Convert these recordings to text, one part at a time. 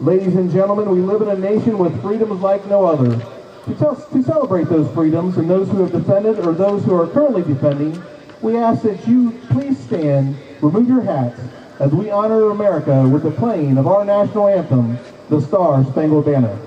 Ladies and gentlemen, we live in a nation with freedoms like no other. To celebrate those freedoms and those who have defended or those who are currently defending, we ask that you please stand, remove your hats, as we honor America with the playing of our national anthem, the Star-Spangled Banner.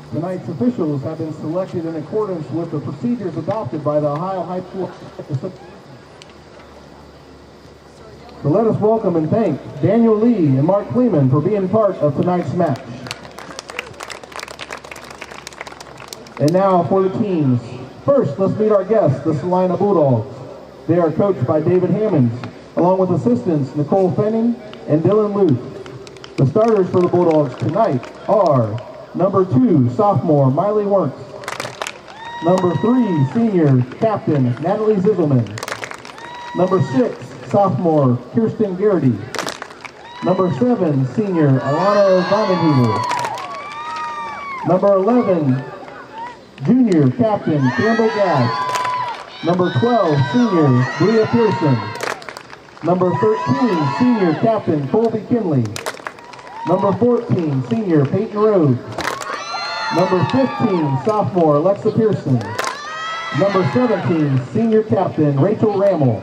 Tonight's officials have been selected in accordance with the procedures adopted by the Ohio High School. So let us welcome and thank Daniel Lee and Mark Kleeman for being part of tonight's match. And now for the teams. First, let's meet our guests, the Celina Bulldogs. They are coached by David Hammonds, along with assistants Nicole Fenning and Dylan Luth. The starters for the Bulldogs tonight are number 2, sophomore Miley Werntz. Number 3, senior captain Natalie Zizelman. Number 6, sophomore Kirsten Garrity. Number 7, senior Alana Vandenhuber. Number 11, junior captain Campbell Gass. Number 12, senior Bria Pearson. Number 13, senior captain Colby Kinley. Number 14, senior Peyton Rhodes. Number 15, sophomore Alexa Pearson. Number 17, senior captain Rachel Rammel.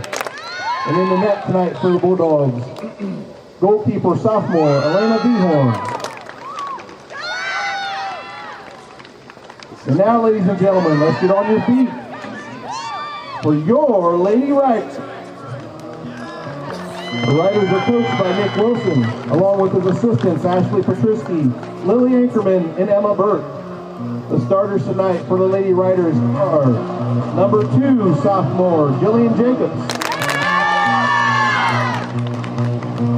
And in the net tonight for the Bulldogs, goalkeeper sophomore Elena Dehorn. And now, ladies and gentlemen, let's get on your feet for your Lady Riders. The Riders are coached by Nick Wilson, along with his assistants Ashley Patrisky, Lily Ankerman, and Emma Burke. The starters tonight for the Lady Riders are number 2, sophomore Jillian Jacobs.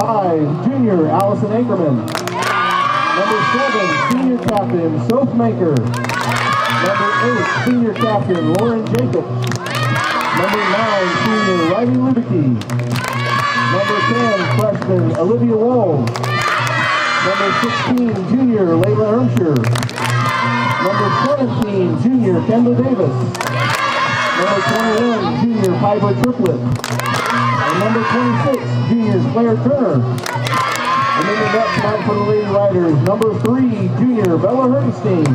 5, junior Allison Ankerman. Number 7, senior captain Soph Maker. Number 8, senior captain Lauren Jacobs. Number 9, senior Riley Lubicki. Number 10, freshman Olivia Walls. Number 16, junior Layla Ermsher. Number 17, junior Kendall Davis. Number 21, junior Piper Triplett. And number 26, junior Claire Turner. And in the net tonight for the Lady Riders, number 3, junior Bella Hertenstein.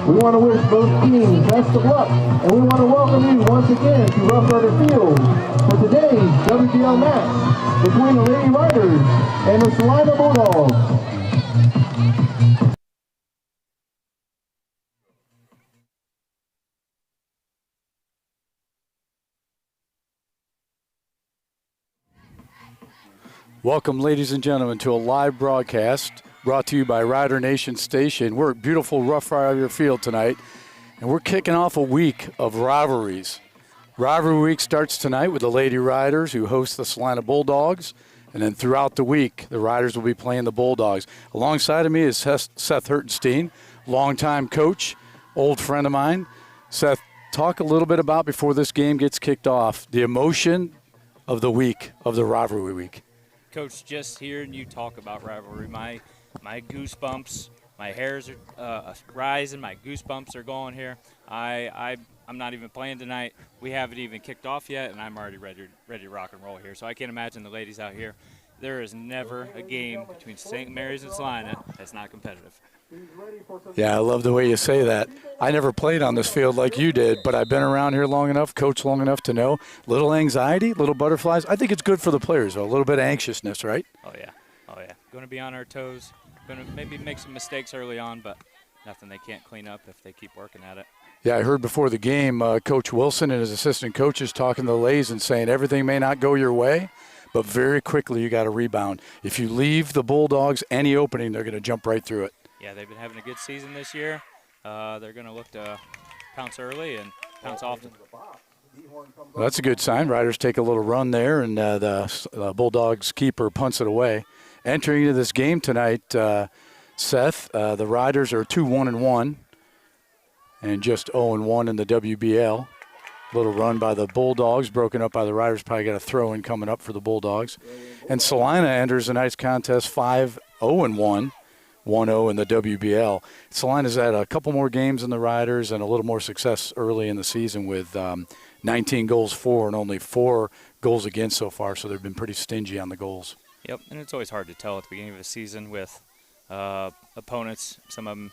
We want to wish both teams best of luck, and we want to welcome you once again to Rough Rider Field for today's WGL match between the Lady Riders and the Celina Bulldogs. Welcome, ladies and gentlemen, to a live broadcast brought to you by Rider Nation Station. We're at beautiful Rough Rider Field tonight, and we're kicking off a week of rivalries. Rivalry Week starts tonight with the Lady Riders, who host the Celina Bulldogs, and then throughout the week, the Riders will be playing the Bulldogs. Alongside of me is Seth Hertenstein, longtime coach, old friend of mine. Seth, talk a little bit about, before this game gets kicked off, the emotion of the week, of the Rivalry Week. Coach, just hearing you talk about rivalry, my goosebumps, my hairs are rising, my goosebumps are going here. I I'm not even playing tonight. We haven't even kicked off yet, and I'm already ready to rock and roll here. So I can't imagine the ladies out here. There is never a game between St. Mary's and Celina that's not competitive. Yeah, I love the way you say that. I never played on this field like you did, but I've been around here long enough, coached long enough to know little anxiety, little butterflies. I think it's good for the players, though, a little bit of anxiousness, right? Oh, yeah. Going to be on our toes. Going to maybe make some mistakes early on, but nothing they can't clean up if they keep working at it. Yeah, I heard before the game, Coach Wilson and his assistant coaches talking to the ladies and saying everything may not go your way, but very quickly you got to rebound. If you leave the Bulldogs any opening, they're going to jump right through it. Yeah, they've been having a good season this year. They're going to look to pounce early and pounce often. Well, that's a good sign. Riders take a little run there, and the Bulldogs keeper punts it away. Entering into this game tonight, Seth, the Riders are 2-1-1 and just 0-1 in the WBL. Little run by the Bulldogs, broken up by the Riders. Probably got a throw-in coming up for the Bulldogs. And Celina enters tonight's contest 5-0-1. 1-0 in the WBL. Celina's had a couple more games than the Riders and a little more success early in the season with 19 goals for and only 4 goals against so far, so they've been pretty stingy on the goals. Yep, and it's always hard to tell at the beginning of a season with opponents. Some of them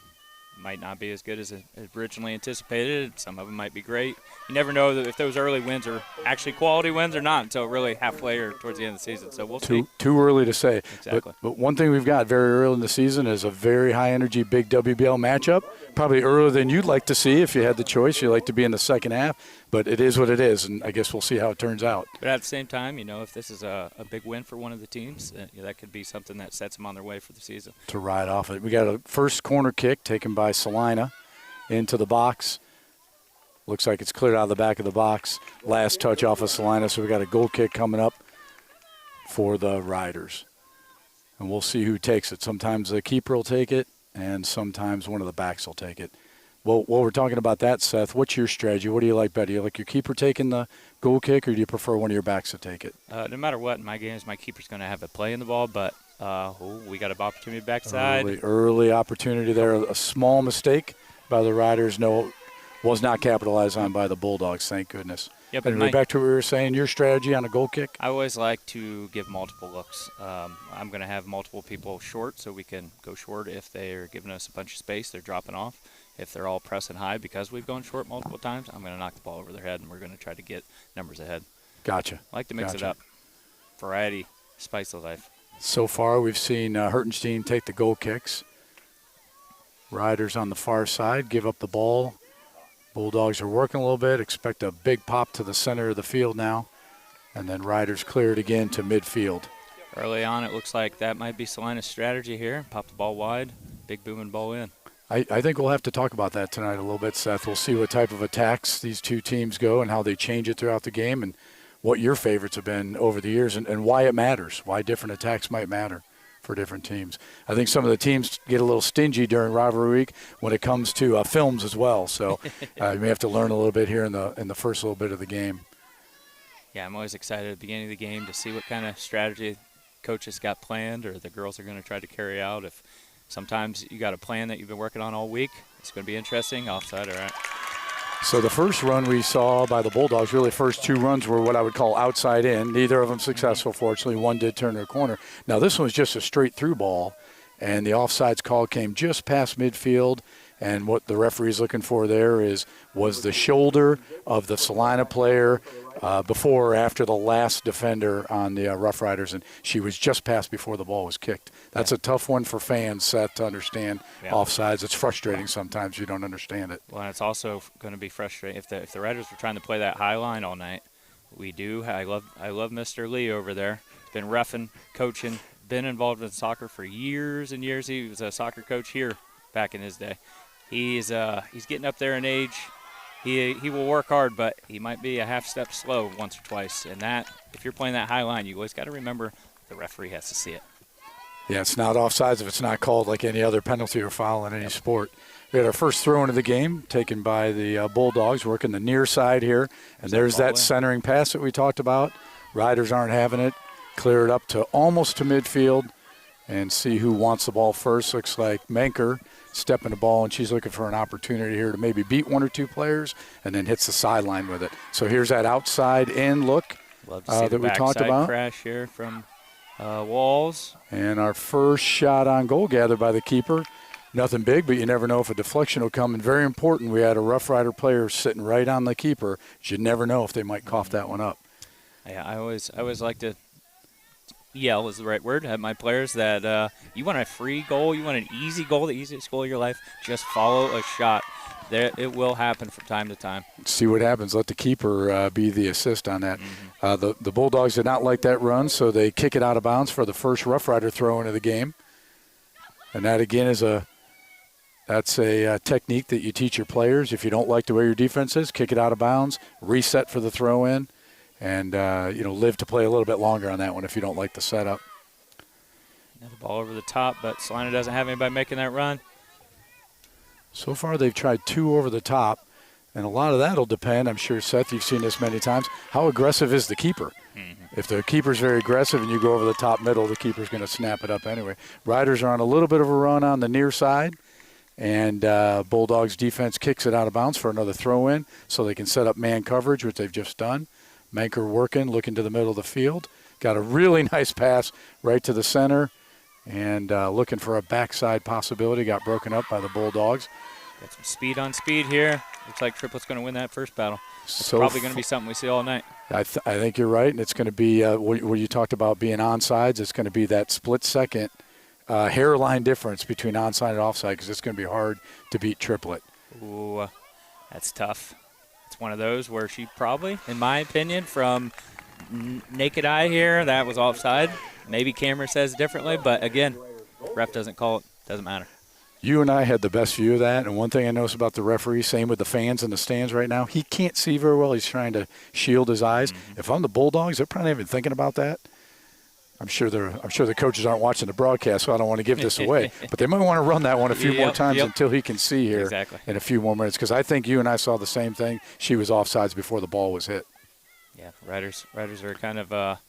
might not be as good as originally anticipated. Some of them might be great. You never know if those early wins are actually quality wins or not until really halfway or towards the end of the season. So we'll see. Too early to say. Exactly. But one thing we've got very early in the season is a very high-energy big WBL matchup. Probably earlier than you'd like to see if you had the choice. You'd like to be in the second half. But it is what it is, and I guess we'll see how it turns out. But at the same time, if this is a big win for one of the teams, that could be something that sets them on their way for the season. To ride off it. We got a first corner kick taken by Celina into the box. Looks like it's cleared out of the back of the box. Last touch off of Celina, so we got a goal kick coming up for the Riders. And we'll see who takes it. Sometimes the keeper will take it, and sometimes one of the backs will take it. Well, while we're talking about that, Seth, what's your strategy? What do you like better? Do you like your keeper taking the goal kick, or do you prefer one of your backs to take it? No matter what, in my games, my keeper's going to have a play in the ball, but we got an opportunity backside. Early opportunity there. A small mistake by the Riders. No, was not capitalized on by the Bulldogs, thank goodness. Yeah, but anyway, back to what we were saying, your strategy on a goal kick? I always like to give multiple looks. I'm going to have multiple people short, so we can go short if they're giving us a bunch of space, they're dropping off. If they're all pressing high because we've gone short multiple times, I'm going to knock the ball over their head, and we're going to try to get numbers ahead. Gotcha. I like to mix it up. Variety, spice of life. So far, we've seen Hertenstein take the goal kicks. Riders on the far side give up the ball. Bulldogs are working a little bit. Expect a big pop to the center of the field now. And then Riders clear it again to midfield. Early on, it looks like that might be Celina's strategy here. Pop the ball wide, big booming ball in. I think we'll have to talk about that tonight a little bit, Seth. We'll see what type of attacks these two teams go and how they change it throughout the game and what your favorites have been over the years and why it matters, why different attacks might matter for different teams. I think some of the teams get a little stingy during rivalry week when it comes to films as well. So you may have to learn a little bit here in the first little bit of the game. Yeah, I'm always excited at the beginning of the game to see what kind of strategy coaches got planned or the girls are going to try to carry out. If sometimes you got a plan that you've been working on all week, it's going to be interesting. Offside, all right. So the first run we saw by the Bulldogs, really first 2 runs were what I would call outside in. Neither of them successful, fortunately. One did turn to a corner. Now this one was just a straight through ball, and the offsides call came just past midfield. And what the referee's looking for there was the shoulder of the Celina player before or after the last defender on the Rough Riders, and she was just past before the ball was kicked. That's a tough one for fans, Seth, to understand. Yeah. Offsides, it's frustrating sometimes. You don't understand it. Well, and it's also going to be frustrating if the Riders were trying to play that high line all night. We do. I love Mr. Lee over there. He's been roughing, coaching, been involved in soccer for years and years. He was a soccer coach here back in his day. He's getting up there in age. He will work hard, but he might be a half step slow once or twice. And that, if you're playing that high line, you always got to remember the referee has to see it. Yeah, it's not offsides if it's not called like any other penalty or foul in any sport. We had our first throw into the game taken by the Bulldogs, working the near side here. And there's that centering pass that we talked about. Riders aren't having it. Clear it up to almost to midfield and see who wants the ball first. Looks like Menker stepping the ball, and she's looking for an opportunity here to maybe beat one or two players and then hits the sideline with it. So here's that outside in look that we talked about. Crash here from Walls. And our first shot on goal gathered by the keeper. Nothing big, but you never know if a deflection will come. And very important, we had a Rough Rider player sitting right on the keeper. You never know if they might cough that one up. Yeah, I always like to yell is the right word at my players that you want a free goal, you want an easy goal, the easiest goal of your life, just follow a shot. It will happen from time to time. See what happens. Let the keeper be the assist on that. The Bulldogs did not like that run, so they kick it out of bounds for the first Rough Rider throw into the game. And that, again, is that's a technique that you teach your players. If you don't like the way your defense is, kick it out of bounds, reset for the throw-in, and live to play a little bit longer on that one if you don't like the setup. Another ball over the top, but Celina doesn't have anybody making that run. So far they've tried 2 over the top, and a lot of that will depend, I'm sure, Seth, you've seen this many times, how aggressive is the keeper? If the keeper's very aggressive and you go over the top middle, the keeper's going to snap it up anyway. Riders are on a little bit of a run on the near side, and Bulldogs defense kicks it out of bounds for another throw-in so they can set up man coverage, which they've just done. Manker working, looking to the middle of the field. Got a really nice pass right to the center, and looking for a backside possibility. Got broken up by the Bulldogs. Got some speed on speed here. Looks like Triplet's going to win that first battle. It's probably going to be something we see all night. I think you're right, and it's going to be where you talked about being onsides. It's going to be that split-second hairline difference between onside and offside because it's going to be hard to beat Triplet. Ooh, that's tough. It's one of those where she probably, in my opinion, from naked eye here, that was offside. Maybe camera says differently, but again, ref doesn't call it. Doesn't matter. You and I had the best view of that, and one thing I noticed about the referee, same with the fans in the stands right now, he can't see very well. He's trying to shield his eyes. If I'm the Bulldogs, they're probably not even thinking about that. I'm sure the coaches aren't watching the broadcast, so I don't want to give this away. But they might want to run that one a few more times until he can see here in a few more minutes, because I think you and I saw the same thing. She was offsides before the ball was hit. Yeah, Riders are kind of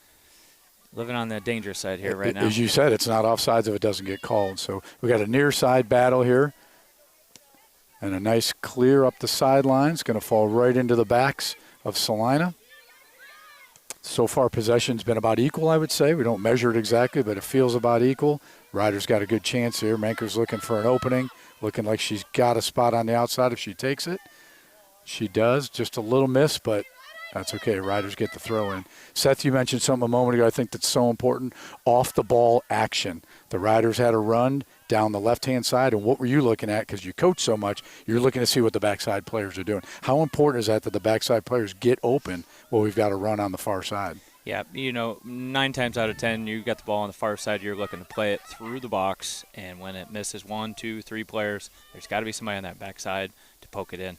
living on the dangerous side here right now. As you said, it's not offsides if it doesn't get called. So we got a near side battle here. And a nice clear up the sideline. It's going to fall right into the backs of Celina. So far, possession's been about equal, I would say. We don't measure it exactly, but it feels about equal. Ryder's got a good chance here. Manker's looking for an opening, looking like she's got a spot on the outside if she takes it. She does. Just a little miss, but that's okay. Riders get the throw in. Seth, you mentioned something a moment ago I think that's so important, off-the-ball action. The Riders had a run down the left-hand side, and what were you looking at? Because you coach so much, you're looking to see what the backside players are doing. How important is that the backside players get open while we've got a run on the far side? Yeah, 9 times out of 10, you got the ball on the far side, you're looking to play it through the box, and when it misses 1, 2, 3 players, there's got to be somebody on that backside to poke it in.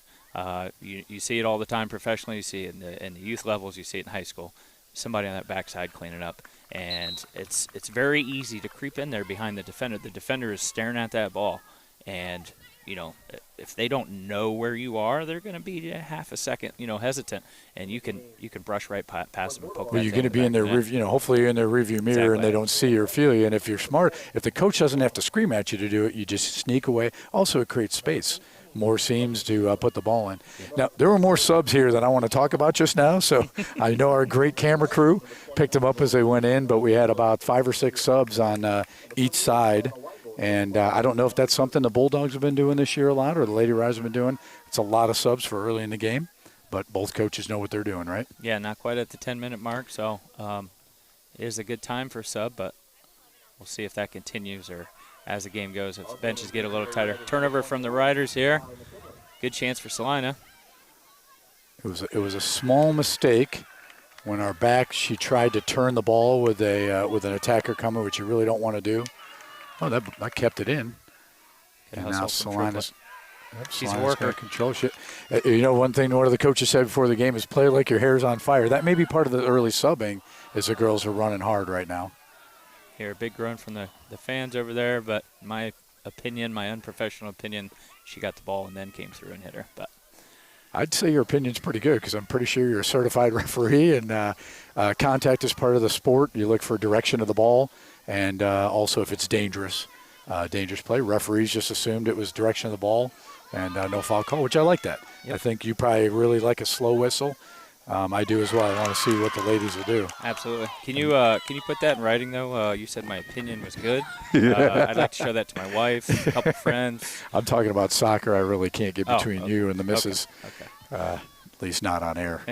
You see it all the time professionally. You see it in the youth levels. You see it in high school. Somebody on that backside cleaning up, and it's very easy to creep in there behind the defender. The defender is staring at that ball, and if they don't know where you are, they're going to be a half a second hesitant, and you can brush right past them and poke. Well, you're going to be in their hopefully you're in their rearview mirror and they don't see or feel you. And if you're smart, if the coach doesn't have to scream at you to do it, you just sneak away. Also, it creates space. More seams to put the ball in. Now, there were more subs here than I want to talk about just now, so I know our great camera crew picked them up as they went in, but we had about 5 or 6 subs on each side, and I don't know if that's something the Bulldogs have been doing this year a lot or the Lady Riders have been doing. It's a lot of subs for early in the game, but both coaches know what they're doing, right? Yeah, not quite at the 10-minute mark, so it is a good time for sub, but we'll see if that continues or as the game goes, if the benches get a little tighter. Turnover from the Riders here. Good chance for Celina. It was a small mistake when our back. She tried to turn the ball with an attacker coming, which you really don't want to do. Oh, that kept it in. And now Celina's. She's a worker. Control shit. One thing one of the coaches said before the game is play like your hair's on fire. That may be part of the early subbing as the girls are running hard right now. Here, a big groan from the fans over there, but my unprofessional opinion, she got the ball and then came through and hit her. But I'd say your opinion's pretty good because I'm pretty sure you're a certified referee, and contact is part of the sport. You look for direction of the ball and also if it's dangerous. dangerous play. Referees just assumed it was direction of the ball and no foul call, which I like that. Yep. I think you probably really like a slow whistle. I do as well. I want to see what the ladies will do. Absolutely. Can you put that in writing, though? You said my opinion was good. I'd like to show that to my wife, a couple friends. I'm talking about soccer. I really can't get between okay. you and the missus, Okay. at least not on air.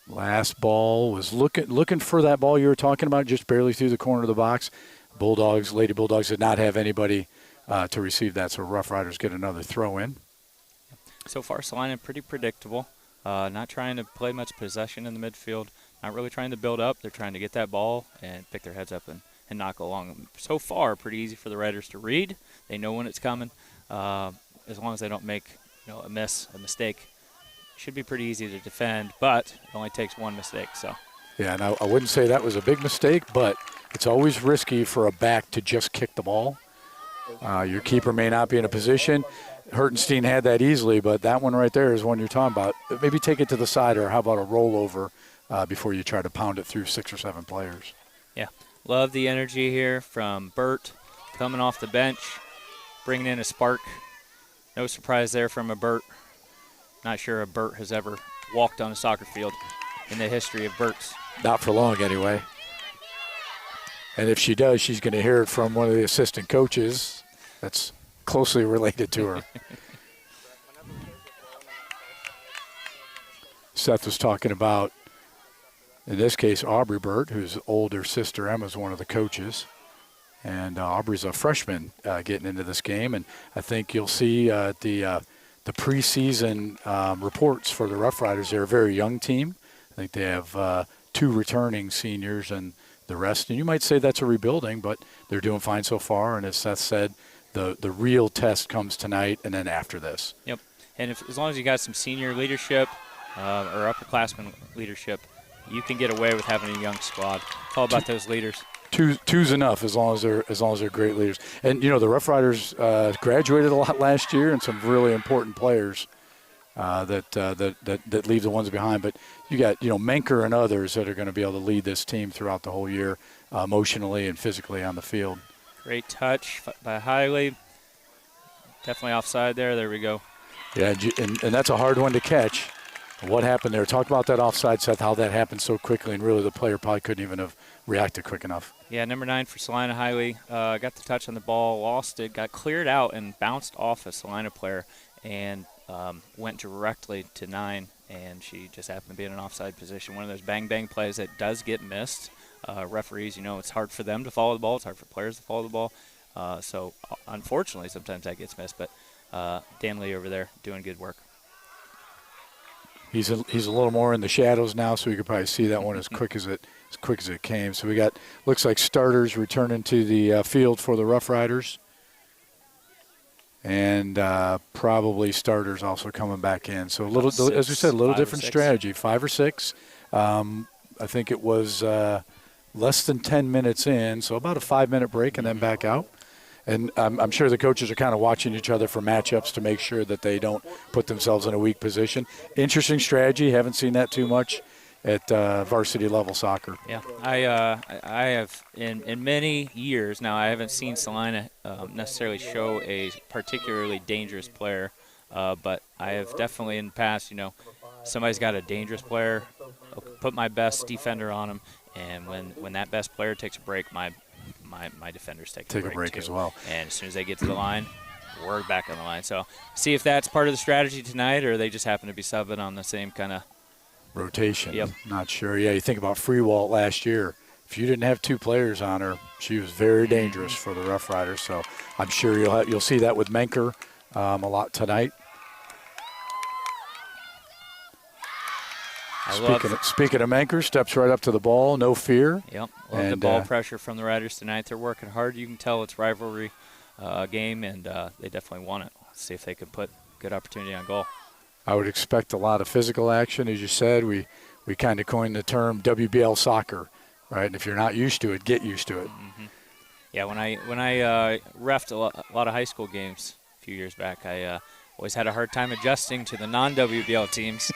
Last ball was looking for that ball you were talking about, just barely through the corner of the box. Lady Bulldogs did not have anybody to receive that, so Rough Riders get another throw in. So far, Celina pretty predictable. Not trying to play much possession in the midfield. Not really trying to build up. They're trying to get that ball and pick their heads up and knock along. So far, pretty easy for the Riders to read. They know when it's coming. As long as they don't make a mistake, should be pretty easy to defend. But it only takes one mistake. So. Yeah, and I wouldn't say that was a big mistake, but it's always risky for a back to just kick the ball. Your keeper may not be in a position. Hertenstein had that easily, but that one right there is one you're talking about. Maybe take it to the side, or how about a rollover before you try to pound it through 6 or 7 players. Yeah, love the energy here from Burt coming off the bench, bringing in a spark. No surprise there from a Burt. Not sure a Burt has ever walked on a soccer field in the history of Burts. Not for long, anyway. And if she does, she's going to hear it from one of the assistant coaches that's closely related to her. Seth was talking about, in this case, Aubrey Burt, whose older sister Emma is one of the coaches. And Aubrey's a freshman getting into this game. And I think you'll see the preseason reports for the Rough Riders. They're a very young team. I think they have 2 returning seniors and the rest. And you might say that's a rebuilding, but they're doing fine so far. And as Seth said, the real test comes tonight and then after this. Yep. And as long as you got some senior leadership or upperclassmen leadership, you can get away with having a young squad. It's all about those leaders. Two's enough as long as they're great leaders. And the Rough Riders graduated a lot last year, and some really important players that leave the ones behind. But you got Menker and others that are going to be able to lead this team throughout the whole year, emotionally and physically on the field. Great touch by Hiley. Definitely offside there. There we go. Yeah, and that's a hard one to catch. What happened there? Talk about that offside, Seth, how that happened so quickly, and really the player probably couldn't even have reacted quick enough. Yeah, number 9 for Celina, Hiley. Got the touch on the ball, lost it, got cleared out, and bounced off a Celina player, and went directly to 9, and she just happened to be in an offside position. One of those bang-bang plays that does get missed. Referees, it's hard for them to follow the ball. It's hard for players to follow the ball. So, unfortunately, sometimes that gets missed. But Dan Lee over there doing good work. He's a little more in the shadows now, so we could probably see that one as quick as it came. So we got, looks like starters returning to the field for the Rough Riders. And probably starters also coming back in. So, as we said, a little different strategy. 5 or 6. I think it was less than 10 minutes in, so about a 5-minute break and then back out. And I'm sure the coaches are kind of watching each other for matchups to make sure that they don't put themselves in a weak position. Interesting strategy. Haven't seen that too much at varsity level soccer. Yeah, I have in many years now. I haven't seen Celina necessarily show a particularly dangerous player, but I have definitely in the past. Somebody's got a dangerous player. I'll put my best defender on him, and when that best player takes a break, my defenders take a break too. As well. And as soon as they get to the line, we're back on the line. So see if that's part of the strategy tonight, or they just happen to be subbing on the same kind of rotation. Yep. Not sure. Yeah, you think about Freewalt last year. If you didn't have 2 players on her, she was very dangerous for the Rough Riders. So I'm sure you'll see that with Menker a lot tonight. Speaking of Menker, steps right up to the ball, no fear. Yep, love the ball pressure from the Riders tonight. They're working hard. You can tell it's rivalry game, and they definitely want it. Let's see if they can put good opportunity on goal. I would expect a lot of physical action. As you said, we kind of coined the term WBL soccer, right? And if you're not used to it, get used to it. Mm-hmm. Yeah, when I reffed a lot of high school games a few years back, I always had a hard time adjusting to the non-WBL teams.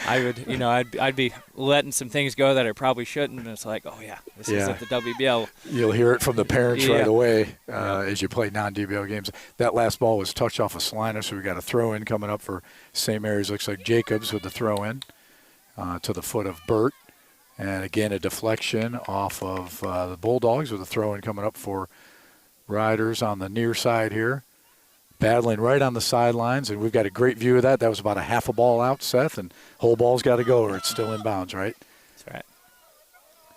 I'd be letting some things go that I probably shouldn't, and it's like, oh yeah, this isn't the WBL. You'll hear it from the parents right away as you play non-WBL games. That last ball was touched off of Celina, so we got a throw-in coming up for St. Mary's. Looks like Jacobs with the throw-in to the foot of Burt. And again, a deflection off of the Bulldogs with a throw-in coming up for Riders on the near side here. Battling right on the sidelines, and we've got a great view of that. That was about a half a ball out, Seth, and whole ball's got to go or it's still in bounds, right? That's right.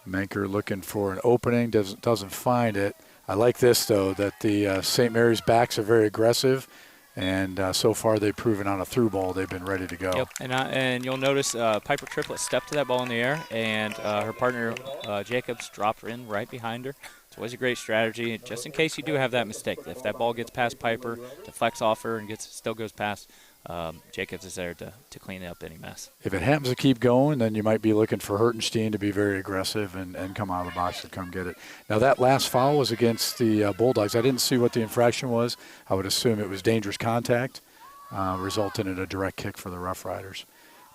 Manker looking for an opening, doesn't find it. I like this, though, that the St. Mary's backs are very aggressive, and so far they've proven on a through ball they've been ready to go. Yep, and you'll notice Piper Triplett stepped to that ball in the air, and her partner Jacobs dropped her in right behind her. It's always a great strategy, just in case you do have that mistake. If that ball gets past Piper, deflects off her, and still goes past, Jacobs is there to clean up any mess. If it happens to keep going, then you might be looking for Hertenstein to be very aggressive and come out of the box and come get it. Now, that last foul was against the Bulldogs. I didn't see what the infraction was. I would assume it was dangerous contact, resulting in a direct kick for the Rough Riders.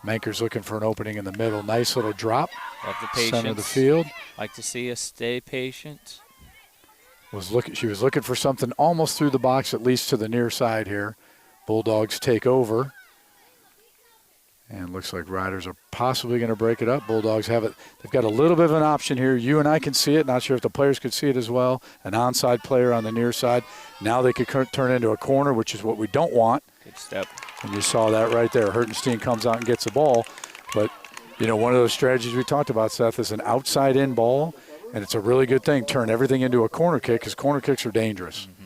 Manker's looking for an opening in the middle. Nice little drop. Love the patience. Center of the field. Like to see us stay patient. She was looking for something almost through the box, at least to the near side here. Bulldogs take over. And looks like Riders are possibly going to break it up. Bulldogs have it. They've got a little bit of an option here. You and I can see it. Not sure if the players could see it as well. An onside player on the near side. Now they could turn into a corner, which is what we don't want. Good step. And you saw that right there. Hertenstein comes out and gets the ball. But, one of those strategies we talked about, Seth, is an outside-in ball. And it's a really good thing. Turn everything into a corner kick because corner kicks are dangerous. Mm-hmm.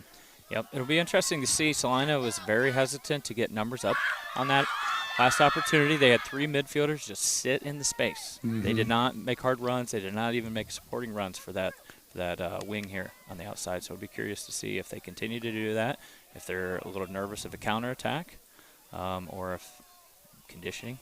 Yep, it'll be interesting to see. Celina was very hesitant to get numbers up on that last opportunity. They had 3 midfielders just sit in the space. Mm-hmm. They did not make hard runs. They did not even make supporting runs for that wing here on the outside. So I'd be curious to see if they continue to do that, if they're a little nervous of a counterattack, or if conditioning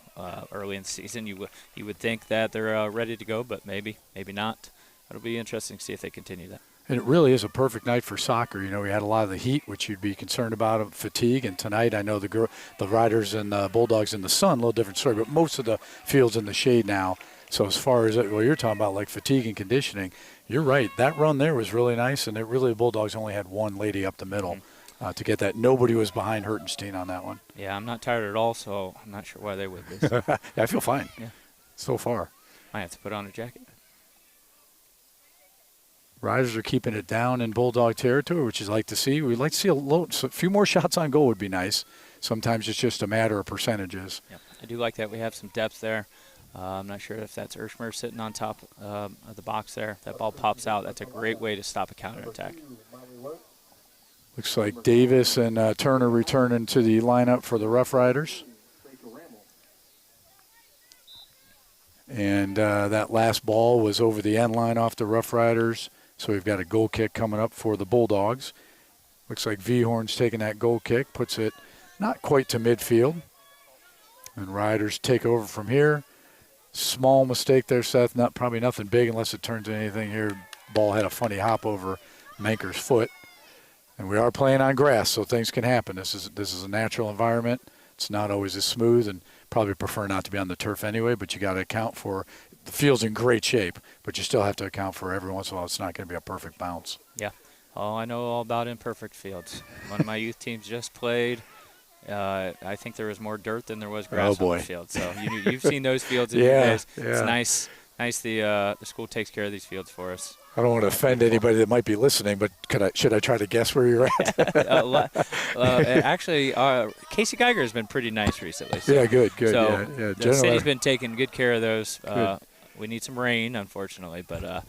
early in the season. You would think that they're ready to go, but maybe not. It'll be interesting to see if they continue that. And it really is a perfect night for soccer. We had a lot of the heat, which you'd be concerned about, fatigue. And tonight, I know the Riders and the Bulldogs in the sun, a little different story, but most of the field's in the shade now. So as far as you're talking about, like fatigue and conditioning, you're right. That run there was really nice, and the Bulldogs only had one lady up the middle to get that. Nobody was behind Hertenstein on that one. Yeah, I'm not tired at all, so I'm not sure why they would be. Yeah, I feel fine so far. I have to put on a jacket. Riders are keeping it down in Bulldog territory, which is like to see. We'd like to see a few more shots on goal would be nice. Sometimes it's just a matter of percentages. Yep. I do like that we have some depth there. I'm not sure if that's Ershmer sitting on top of the box there. If that ball pops out, that's a great way to stop a counterattack. Looks like Davis and Turner returning to the lineup for the Rough Riders. And that last ball was over the end line off the Rough Riders. So we've got a goal kick coming up for the Bulldogs. Looks like Vhorn's taking that goal kick, puts it not quite to midfield. And Riders take over from here. Small mistake there, Seth. Probably nothing big unless it turns into anything here. Ball had a funny hop over Manker's foot. And we are playing on grass, so things can happen. This is a natural environment. It's not always as smooth, and probably prefer not to be on the turf anyway, but you got to account for the field's in great shape, but you still have to account for every once in a while it's not going to be a perfect bounce. Yeah. Oh, I know all about imperfect fields. One of my youth teams just played. I think there was more dirt than there was grass on the field. So you've seen those fields in your days. Yeah. It's nice the school takes care of these fields for us. I don't want to offend anybody that might be listening, but should I try to guess where you're at? Actually, Casey Geiger has been pretty nice recently. So, yeah, good. So yeah. The city's been taking good care of those. We need some rain, unfortunately, but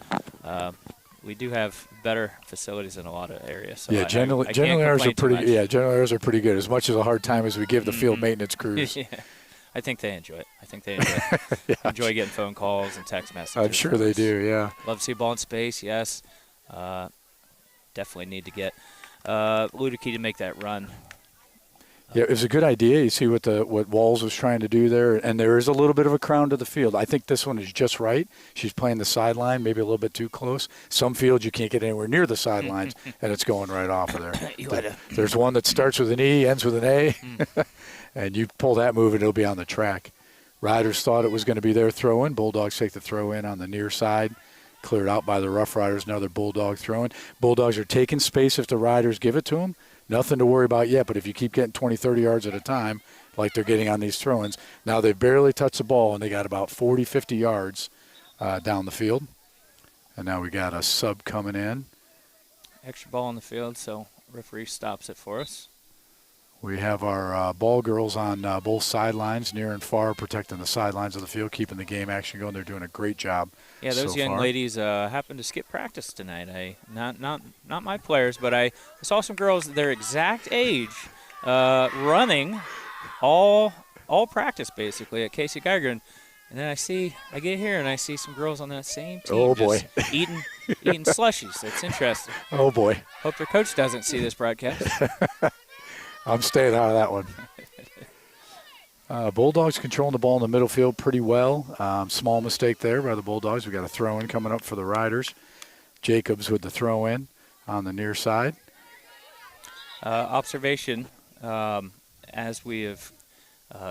we do have better facilities in a lot of areas. So generally ours are pretty. Yeah, generally ours are pretty good. As much as a hard time as we give the field maintenance crews. Yeah. I think they enjoy it. Enjoy getting phone calls and text messages. I'm sure they do, yeah. Love to see a ball in space, yes. Definitely need to get Ludicky to make that run. Yeah, it was a good idea. You see what Walls was trying to do there, and there is a little bit of a crown to the field. I think this one is just right. She's playing the sideline, maybe a little bit too close. Some fields you can't get anywhere near the sidelines, and it's going right off of there. There's one that starts with an E, ends with an A, and you pull that move, and it'll be on the track. Riders thought it was going to be their throw-in. Bulldogs take the throw-in on the near side. Cleared out by the Rough Riders. Another Bulldog throw-in. Bulldogs are taking space if the Riders give it to them. Nothing to worry about yet, but if you keep getting 20, 30 yards at a time, like they're getting on these throw-ins, now they've barely touched the ball, and they got about 40, 50 yards down the field. And now we got a sub coming in. Extra ball on the field, so referee stops it for us. We have our ball girls on both sidelines, near and far, protecting the sidelines of the field, keeping the game action going. They're doing a great job. Yeah, those so young far. ladies happened to skip practice tonight. Not my players, but I saw some girls their exact age running all practice basically at Casey Geiger, and then I get here and I see some girls on that same team. Oh boy, just eating slushies. It's interesting. Oh boy. Hope their coach doesn't see this broadcast. I'm staying out of that one. Bulldogs controlling the ball in the middle field pretty well. Small mistake there by the Bulldogs. We got a throw-in coming up for the Riders. Jacobs with the throw-in on the near side. Observation, as we have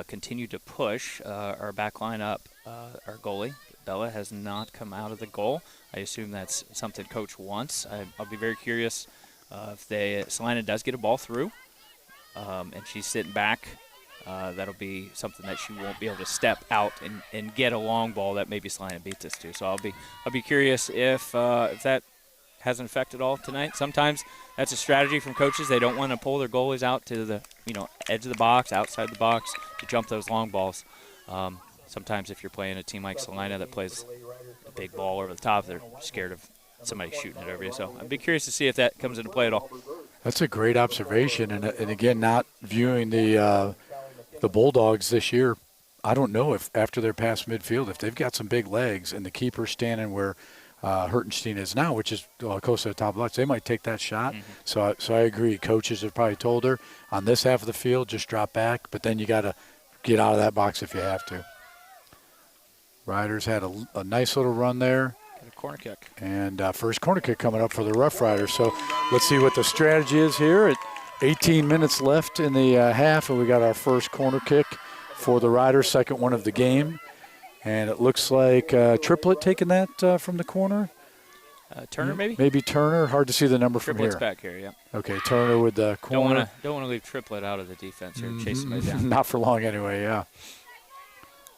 continued to push our back line up, our goalie, Bella, has not come out of the goal. I assume that's something Coach wants. I'll be very curious if Celina does get a ball through. And she's sitting back, that'll be something that she won't be able to step out and get a long ball that maybe Celina beats us to. So I'll be curious if that has an effect at all tonight. Sometimes that's a strategy from coaches. They don't want to pull their goalies out to the edge of the box, outside the box, to jump those long balls. Sometimes if you're playing a team like Celina that plays a big ball over the top, they're scared of somebody shooting it over you. So I'd be curious to see if that comes into play at all. That's a great observation, and again, not viewing the Bulldogs this year. I don't know if after they're past midfield, if they've got some big legs and the keeper's standing where Hertenstein is now, which is close to the top of the box, they might take that shot. Mm-hmm. So I agree. Coaches have probably told her on this half of the field, just drop back, but then you got to get out of that box if you have to. Riders had a nice little run there. Corner kick. And first corner kick coming up for the Rough Riders. So let's see what the strategy is here. At 18 minutes left in the half, and we got our first corner kick for the Riders, second one of the game. And it looks like Triplet taking that from the corner. Turner, maybe? Maybe Turner. Hard to see the number Triplet's from here. Back here, yeah. Okay, Turner with the corner. Don't want to leave Triplet out of the defense here, chasing me down. Not for long anyway, yeah.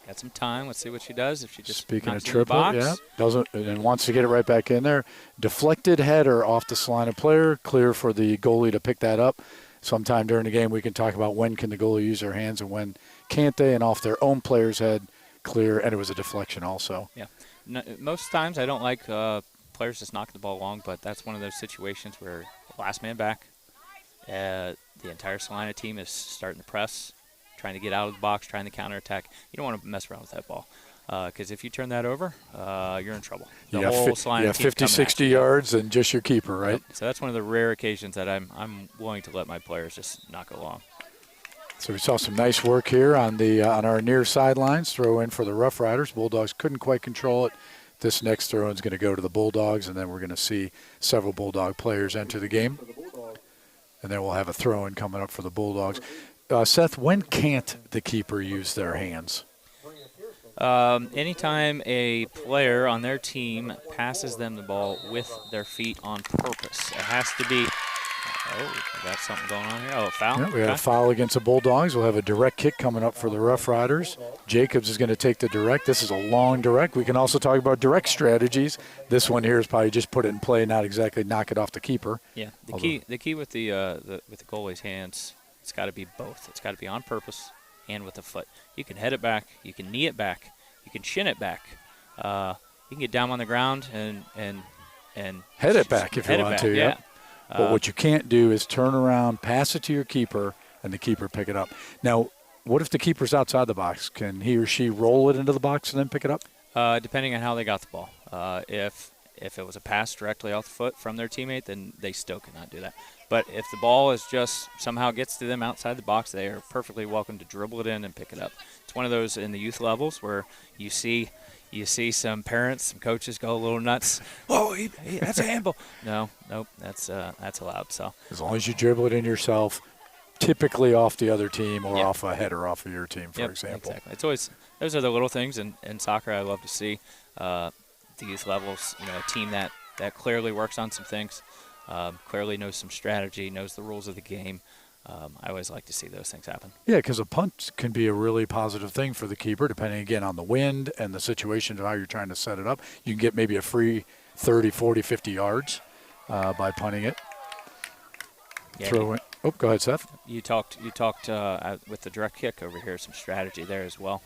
Got some time. Let's see what she does. If she just Speaking of knocks it in the Triplet, box. yeah, doesn't and wants to get it right back in there. Deflected header off the Celina player, clear for the goalie to pick that up. Sometime during the game, we can talk about when can the goalie use their hands and when can't they, and off their own player's head, clear, and it was a deflection also. Yeah, most times I don't like players just knocking the ball long, but that's one of those situations where last man back, the entire Celina team is starting to press, trying to get out of the box, trying to counterattack. You don't want to mess around with that ball because if you turn that over, you're in trouble. The whole Celina team 50, 60 yards and just your keeper, right? Yep. So that's one of the rare occasions that I'm willing to let my players just knock it along. So we saw some nice work here on our near sidelines. Throw in for the Rough Riders. Bulldogs couldn't quite control it. This next throw is going to go to the Bulldogs, and then we're going to see several Bulldog players enter the game. And then we'll have a throw-in coming up for the Bulldogs. Seth, when can't the keeper use their hands? Anytime a player on their team passes them the ball with their feet on purpose. It has to be we got something going on here. A foul? Yeah, we have a foul against the Bulldogs. We'll have a direct kick coming up for the Rough Riders. Jacobs is going to take the direct. This is a long direct. We can also talk about direct strategies. This one here is probably just put it in play, not exactly knock it off the keeper. Yeah, the key with the goalie's hands, it's got to be both. It's got to be on purpose and with the foot. You can head it back. You can knee it back. You can shin it back. You can get down on the ground and head it back if you want to. Yeah. But what you can't do is turn around, pass it to your keeper, and the keeper pick it up. Now, what if the keeper's outside the box? Can he or she roll it into the box and then pick it up? Depending on how they got the ball. If it was a pass directly off the foot from their teammate, then they still cannot do that. But if the ball is just somehow gets to them outside the box, they are perfectly welcome to dribble it in and pick it up. It's one of those in the youth levels where you see some parents, some coaches go a little nuts. Oh, that's a handball. Nope, that's allowed. So as long as you dribble it in yourself, typically off the other team or off a header off of your team, for example. Exactly. It's always those are the little things in soccer I love to see. The youth levels, a team that clearly works on some things, clearly knows some strategy, knows the rules of the game. I always like to see those things happen. Yeah, because a punt can be a really positive thing for the keeper, depending, again, on the wind and the situation of how you're trying to set it up. You can get maybe a free 30, 40, 50 yards by punting it. Yeah, Throw it. Oh, go ahead, Seth. You talked with the direct kick over here, some strategy there as well.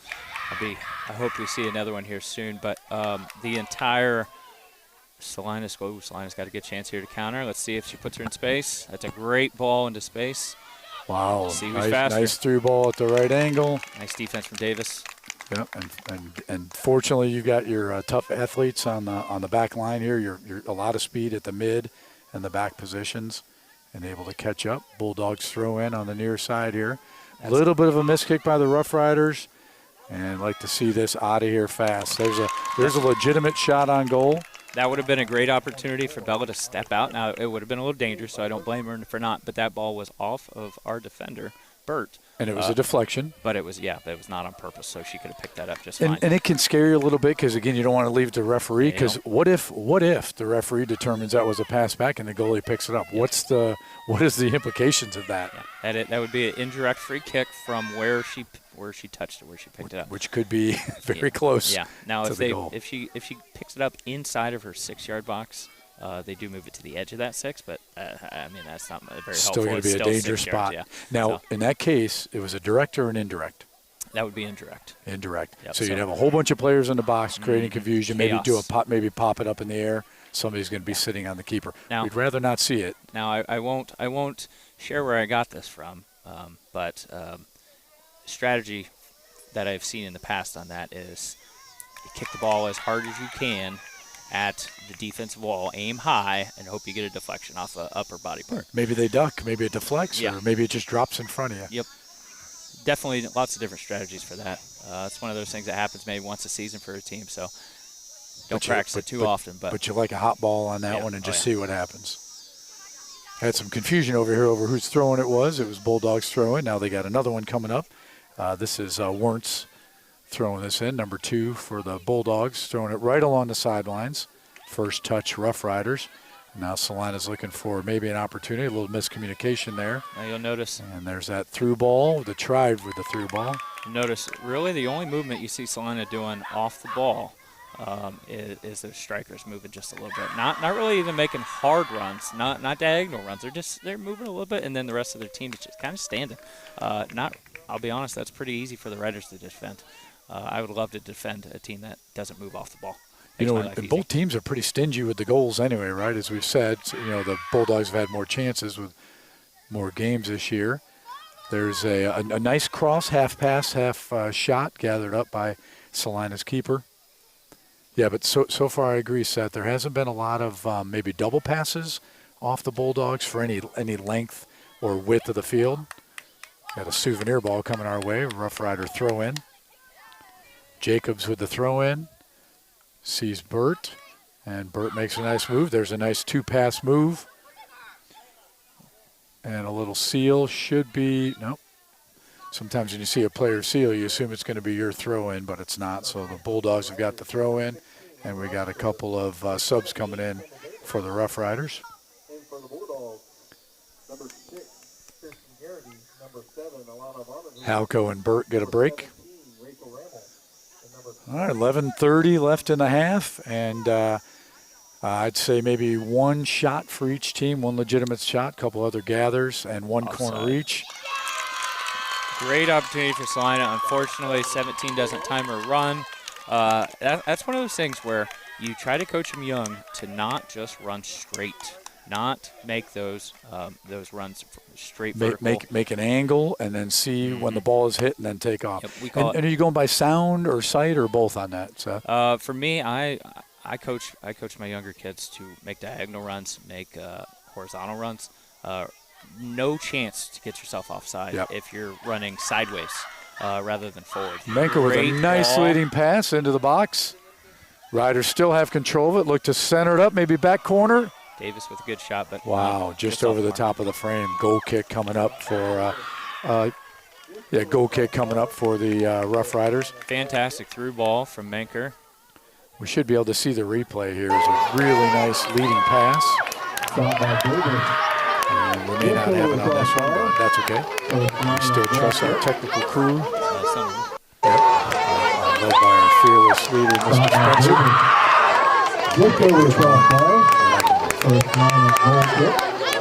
I hope we see another one here soon. But the entire Celina's got a good chance here to counter. Let's see if she puts her in space. That's a great ball into space. Wow, See who's faster. Nice through ball at the right angle. Nice defense from Davis. Yep, and fortunately you got your tough athletes on the back line here. You're a lot of speed at the mid and the back positions, and able to catch up. Bulldogs throw in on the near side here. A little bit of a miss kick by the Rough Riders, and like to see this out of here fast. There's a legitimate shot on goal. That would have been a great opportunity for Bella to step out. Now, it would have been a little dangerous, so I don't blame her for not. But that ball was off of our defender, Bert. And it was a deflection. But it was not on purpose, so she could have picked that up just fine. And it can scare you a little bit because, again, you don't want to leave it to the referee because what if the referee determines that was a pass back and the goalie picks it up? What is the implications of that? Yeah. That would be an indirect free kick from where she touched it, where she picked it up. Which could be very close. Yeah. Now, to if she picks it up inside of her 6-yard box, they do move it to the edge of that 6, but that's not very helpful. Still going to be a dangerous spot. Yeah. Now, in that case, it was a direct or an indirect? That would be indirect. Indirect. Yep, so you'd have a whole bunch of players in the box creating confusion. Chaos. Maybe pop it up in the air. Somebody's going to be sitting on the keeper. Now, we'd rather not see it. Now, I won't share where I got this from, but strategy that I've seen in the past on that is you kick the ball as hard as you can at the defensive wall, aim high, and hope you get a deflection off an upper body part. Maybe they duck, maybe it deflects, or maybe it just drops in front of you. Yep. Definitely lots of different strategies for that. It's one of those things that happens maybe once a season for a team, so don't practice it too often. But you like a hot ball on that one and just see what happens. Had some confusion over here over whose throwing it was. It was Bulldogs throwing. Now they got another one coming up. This is Wernz throwing this in, number 2 for the Bulldogs, throwing it right along the sidelines. First touch, Rough Riders. Now Celina's looking for maybe an opportunity, a little miscommunication there. Now you'll notice. And there's that through ball, the try with the through ball. Notice, really the only movement you see Celina doing off the ball is their strikers moving just a little bit. Not really even making hard runs, not diagonal runs. They're moving a little bit, and then the rest of their team is just kind of standing. I'll be honest, that's pretty easy for the Riders to defend. I would love to defend a team that doesn't move off the ball. And both teams are pretty stingy with the goals anyway, right? As we've said, the Bulldogs have had more chances with more games this year. There's a nice cross, half pass, half shot gathered up by Celina's keeper. Yeah, but so far I agree, Seth. There hasn't been a lot of maybe double passes off the Bulldogs for any length or width of the field. Got a souvenir ball coming our way. Rough Rider throw in. Jacobs with the throw in. Sees Burt, and Burt makes a nice move. There's a nice 2-pass move. And a little seal should be, nope. Sometimes when you see a player seal, you assume it's going to be your throw in, but it's not. So the Bulldogs have got the throw in, and we got a couple of subs coming in for the Rough Riders. And for the Bulldogs, number 6, Kristen Garrity, number 7, Alana Bonner. Halco and Burt get a break. All right, 11:30 left in the half, and I'd say maybe one shot for each team, one legitimate shot, couple other gathers, and one corner each. Great opportunity for Celina. Unfortunately, 17 doesn't time her run. That's one of those things where you try to coach them young to not just run straight, not make those runs straight vertical. Make an angle and then see when the ball is hit and then take off. Yep, and are you going by sound or sight or both on that, Seth? For me, I coach my younger kids to make diagonal runs, make horizontal runs. no chance to get yourself offside if you're running sideways rather than forward. Menker with a nice leading pass into the box. Riders still have control of it. Look to center it up, maybe back corner. Davis with a good shot, but wow, just over the top of the frame. Goal kick coming up for goal kick coming up for the Rough Riders. Fantastic through ball from Menker. We should be able to see the replay here. It's a really nice leading pass. And we may not have it on this one, but that's okay. We still trust our technical crew. Led by our fearless leader, Mr. Spencer.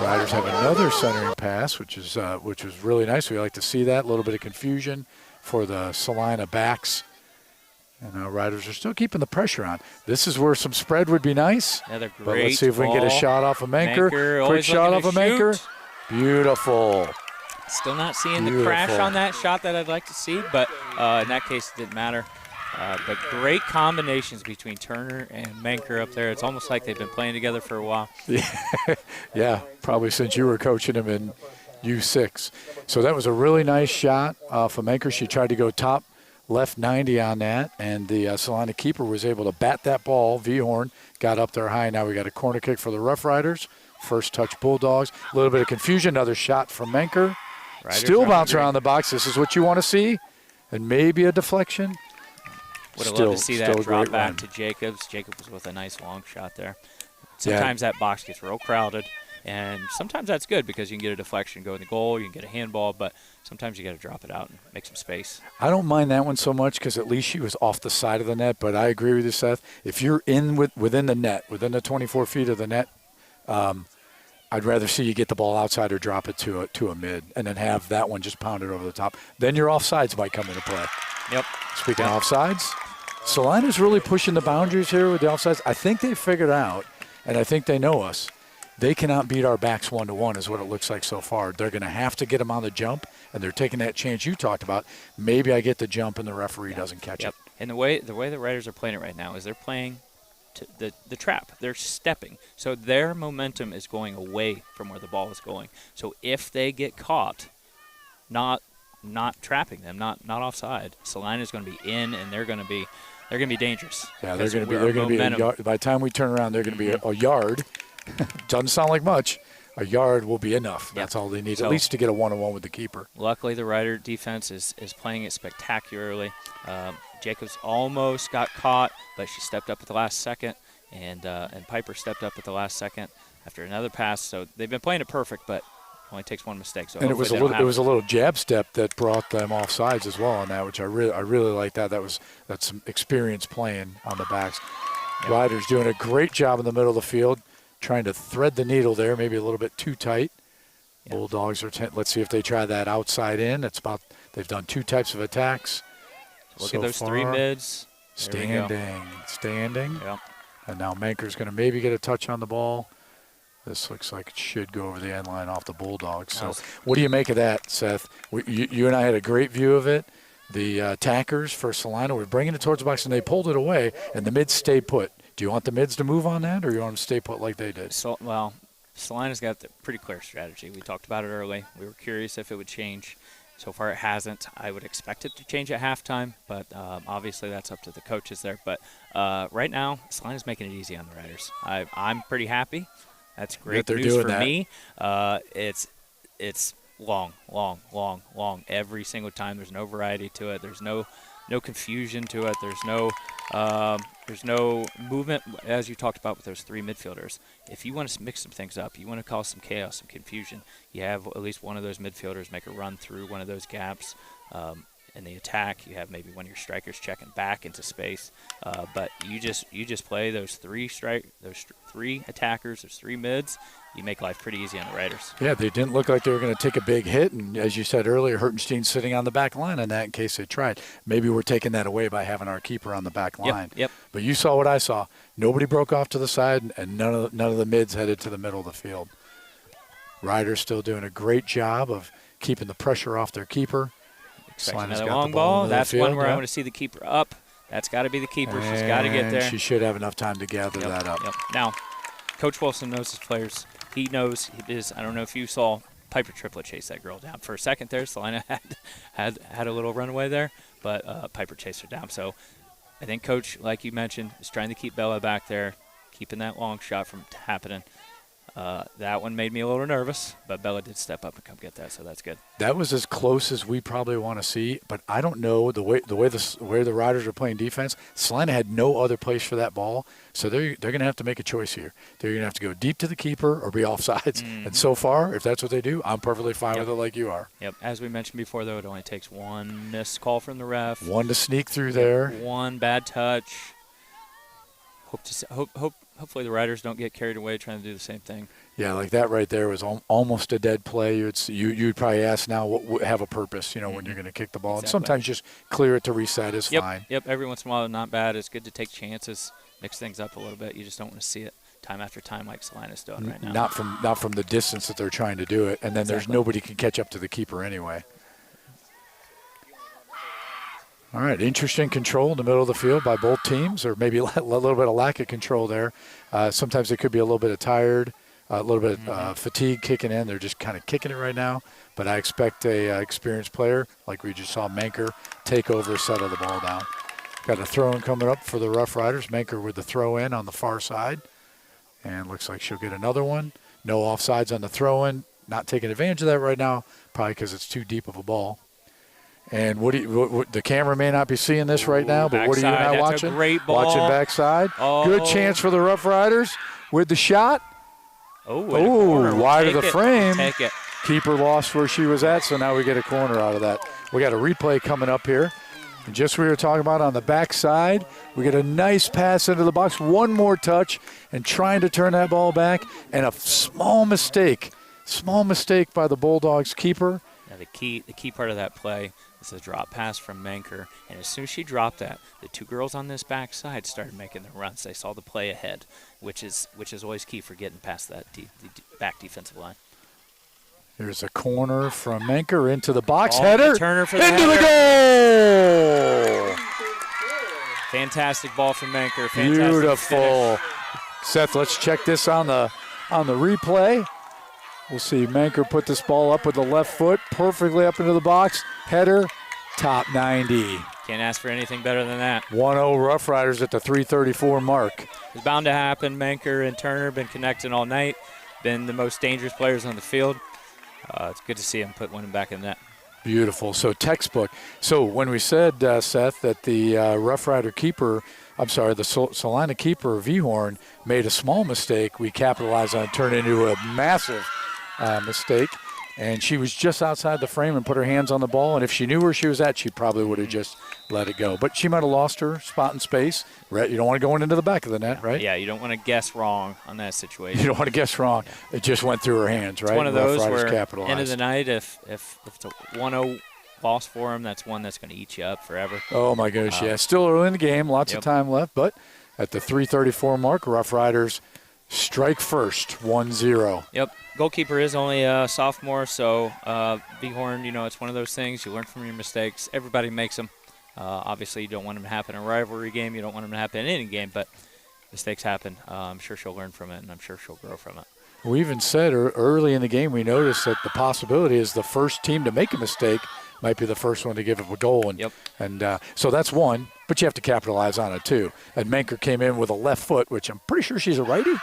Riders have another centering pass, which was really nice. We like to see that. A little bit of confusion for the Celina backs. And Riders are still keeping the pressure on. This is where some spread would be nice. Another great but let's see if we can get a shot off of Menker. Quick shot off of Menker. Beautiful. Still not seeing the crash on that shot that I'd like to see, but in that case it didn't matter. But great combinations between Turner and Menker up there. It's almost like they've been playing together for a while. Yeah, probably since you were coaching him in U6. So that was a really nice shot for Menker. She tried to go top left 90 on that, and the Celina keeper was able to bat that ball. V-Horn got up there high. Now we got a corner kick for the Rough Riders. First touch Bulldogs. A little bit of confusion. Another shot from Menker. Still bounce around the box. This is what you want to see. And maybe a deflection. Would have loved to see that drop back to Jacobs. Jacobs was with a nice long shot there. Sometimes that box gets real crowded, and sometimes that's good because you can get a deflection, go in the goal, you can get a handball, but sometimes you got to drop it out and make some space. I don't mind that one so much because at least she was off the side of the net, but I agree with you, Seth. If you're within the net, within the 24 feet of the net, I'd rather see you get the ball outside or drop it to a mid and then have that one just pounded over the top. Then your offsides might come into play. Yep. Speaking of offsides, Celina's really pushing the boundaries here with the offsides. I think they figured out, and I think they know us, they cannot beat our backs 1-to-1 is what it looks like so far. They're going to have to get them on the jump, and they're taking that chance you talked about. Maybe I get the jump and the referee doesn't catch it. And the way the Riders are playing it right now is they're playing the trap. They're stepping. So their momentum is going away from where the ball is going. So if they get caught not trapping them, not offside, Celina is going to be in, and they're going to be dangerous. Yeah, they're going to be a yard. By the time we turn around, they're going to be a yard. Doesn't sound like much. A yard will be enough. That's all they need, so, at least to get a 1-on-1 with the keeper. Luckily, the Rider defense is playing it spectacularly. Jacobs almost got caught, but she stepped up at the last second, and Piper stepped up at the last second after another pass. So they've been playing it perfect, but only takes one mistake. So and it was a little jab step that brought them off sides as well on that, which I really like that. That's some experience playing on the backs. Yep. Riders doing a great job in the middle of the field, trying to thread the needle there, maybe a little bit too tight. Yep. Bulldogs are let's see if they try that outside in. They've done two types of attacks. Look at those three mids. Standing. Yep. And now Menker's going to maybe get a touch on the ball. This looks like it should go over the end line off the Bulldogs. So what do you make of that, Seth? You and I had a great view of it. The attackers for Celina were bringing it towards the box, and they pulled it away, and the mids stayed put. Do you want the mids to move on that, or you want them to stay put like they did? Well, Celina's got the pretty clear strategy. We talked about it early. We were curious if it would change. So far it hasn't. I would expect it to change at halftime, but obviously that's up to the coaches there. But right now, Celina's making it easy on the Riders. I'm pretty happy. That's great news for me. It's long every single time. There's no variety to it. There's no confusion to it. There's no movement, as you talked about with those three midfielders. If you want to mix some things up, you want to cause some chaos, some confusion, you have at least one of those midfielders make a run through one of those gaps. In the attack, you have maybe one of your strikers checking back into space, but you just play those three attackers, those three mids. You make life pretty easy on the Riders. Yeah, they didn't look like they were going to take a big hit, and as you said earlier, Hertenstein's sitting on the back line on that in case they tried. Maybe we're taking that away by having our keeper on the back line. Yep. But you saw what I saw. Nobody broke off to the side, and none of the mids headed to the middle of the field. Riders still doing a great job of keeping the pressure off their keeper. Another long ball. That's one where I want to see the keeper up. That's got to be the keeper. She's got to get there. She should have enough time to gather that up. Yep. Now, Coach Wilson knows his players he knows I don't know if you saw Piper Triplett chase that girl down. For a second there, Celina had a little runaway there, but Piper chased her down. So I think Coach, like you mentioned, is trying to keep Bella back there, keeping that long shot from happening. That one made me a little nervous, but Bella did step up and come get that, so that's good. That was as close as we probably want to see, but I don't know the way the Riders are playing defense. Celina had no other place for that ball, so they're going to have to make a choice here. They're going to have to go deep to the keeper or be offsides. And so far, if that's what they do, I'm perfectly fine with it like you are. Yep. As we mentioned before, though, it only takes one missed call from the ref. One to sneak through there. One bad touch. Hopefully the Riders don't get carried away trying to do the same thing. Yeah, like that right there was almost a dead play. You'd probably ask now what have a purpose, when you're going to kick the ball. Exactly. And sometimes just clear it to reset is fine. Yep, every once in a while, not bad. It's good to take chances, mix things up a little bit. You just don't want to see it time after time like Celina's doing right now. Not from the distance that they're trying to do it, and then there's nobody can catch up to the keeper anyway. All right, interesting control in the middle of the field by both teams, or maybe a little bit of lack of control there. Sometimes it could be a little bit of tired, a little bit of fatigue kicking in. They're just kind of kicking it right now. But I expect a experienced player, like we just saw Manker, take over, settle the ball down. Got a throw-in coming up for the Rough Riders. Manker with the throw-in on the far side. And looks like she'll get another one. No offsides on the throw-in. Not taking advantage of that right now, probably because it's too deep of a ball. And the camera may not be seeing this right now, but what are you and I watching? A great ball. Watching backside. Oh. Good chance for the Rough Riders with the shot. Oh, wide of the frame. Take it. Keeper lost where she was at, so now we get a corner out of that. We got a replay coming up here. And just we were talking about on the backside, we get a nice pass into the box, one more touch, and trying to turn that ball back, and a small mistake by the Bulldogs keeper. Now the key part of that play is a drop pass from Manker, and as soon as she dropped that, the two girls on this backside started making their runs. They saw the play ahead, which is always key for getting past that back defensive line. There's a corner from Manker into the box. Oh, header. Turner for the into header. The goal. Fantastic ball from Manker. Fantastic Beautiful. finish. Seth, let's check this on the replay. We'll see Manker put this ball up with the left foot, perfectly up into the box. Header, top 90. Can't ask for anything better than that. 1-0 Rough Riders at the 3:34 mark. It's bound to happen. Manker and Turner been connecting all night. Been the most dangerous players on the field. It's good to see him put one back in the net. Beautiful. So textbook. So when we said, Seth, that the Rough Rider keeper, the Celina keeper, Vhorn, made a small mistake, we capitalized on it, turned into a massive mistake. And she was just outside the frame and put her hands on the ball. And if she knew where she was at, she probably would have just let it go. But she might have lost her spot in space. Right? You don't want to go into the back of the net, right? Yeah, you don't want to guess wrong on that situation. You don't want to guess wrong. Yeah. It just went through her hands, right? It's one of those where, capitalized. end of the night, if it's a 1-0 loss for him, that's one that's going to eat you up forever. Oh, my gosh, yeah. Still early in the game, lots of time left. But at the 3:34 mark, Rough Riders strike first, 1-0. Yep. Goalkeeper is only a sophomore, so Vhorn, it's one of those things. You learn from your mistakes. Everybody makes them. Obviously, you don't want them to happen in a rivalry game. You don't want them to happen in any game, but mistakes happen. I'm sure she'll learn from it, and I'm sure she'll grow from it. We even said early in the game, we noticed that the possibility is the first team to make a mistake might be the first one to give up a goal. And so that's one, but you have to capitalize on it too. And Manker came in with a left foot, which I'm pretty sure she's a righty.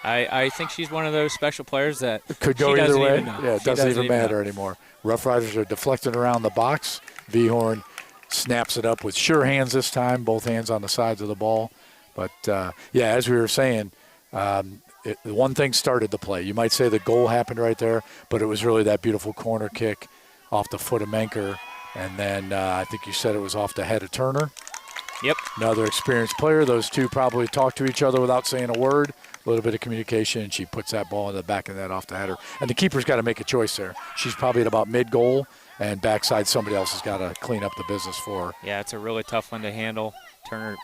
I think she's one of those special players that could go either way. Yeah, it doesn't even matter anymore. Rough Riders are deflecting around the box. Vhorn snaps it up with sure hands this time, both hands on the sides of the ball. But, as we were saying, one thing started the play. You might say the goal happened right there, but it was really that beautiful corner kick off the foot of Manker. And then I think you said it was off the head of Turner. Yep. Another experienced player. Those two probably talk to each other without saying a word. A little bit of communication, and she puts that ball in the back of the net off the header. And the keeper's got to make a choice there. She's probably at about mid-goal, and backside somebody else has got to clean up the business for her. Yeah, it's a really tough one to handle. Turner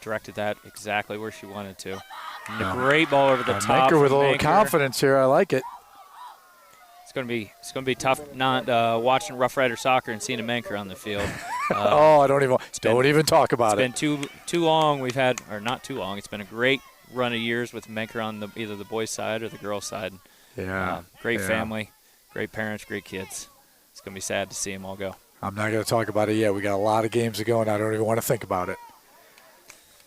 directed that exactly where she wanted to. And a great ball over the top. Manker with a little confidence here. I like it. It's going to be tough not watching Rough Rider soccer and seeing a Manker on the field. I don't even talk about it. It's been too long. We've had, or not too long. It's been a great run of years with Menker on either the boys' side or the girls' side. Yeah. Great family, great parents, great kids. It's going to be sad to see them all go. I'm not going to talk about it yet. We got a lot of games to go, and I don't even want to think about it.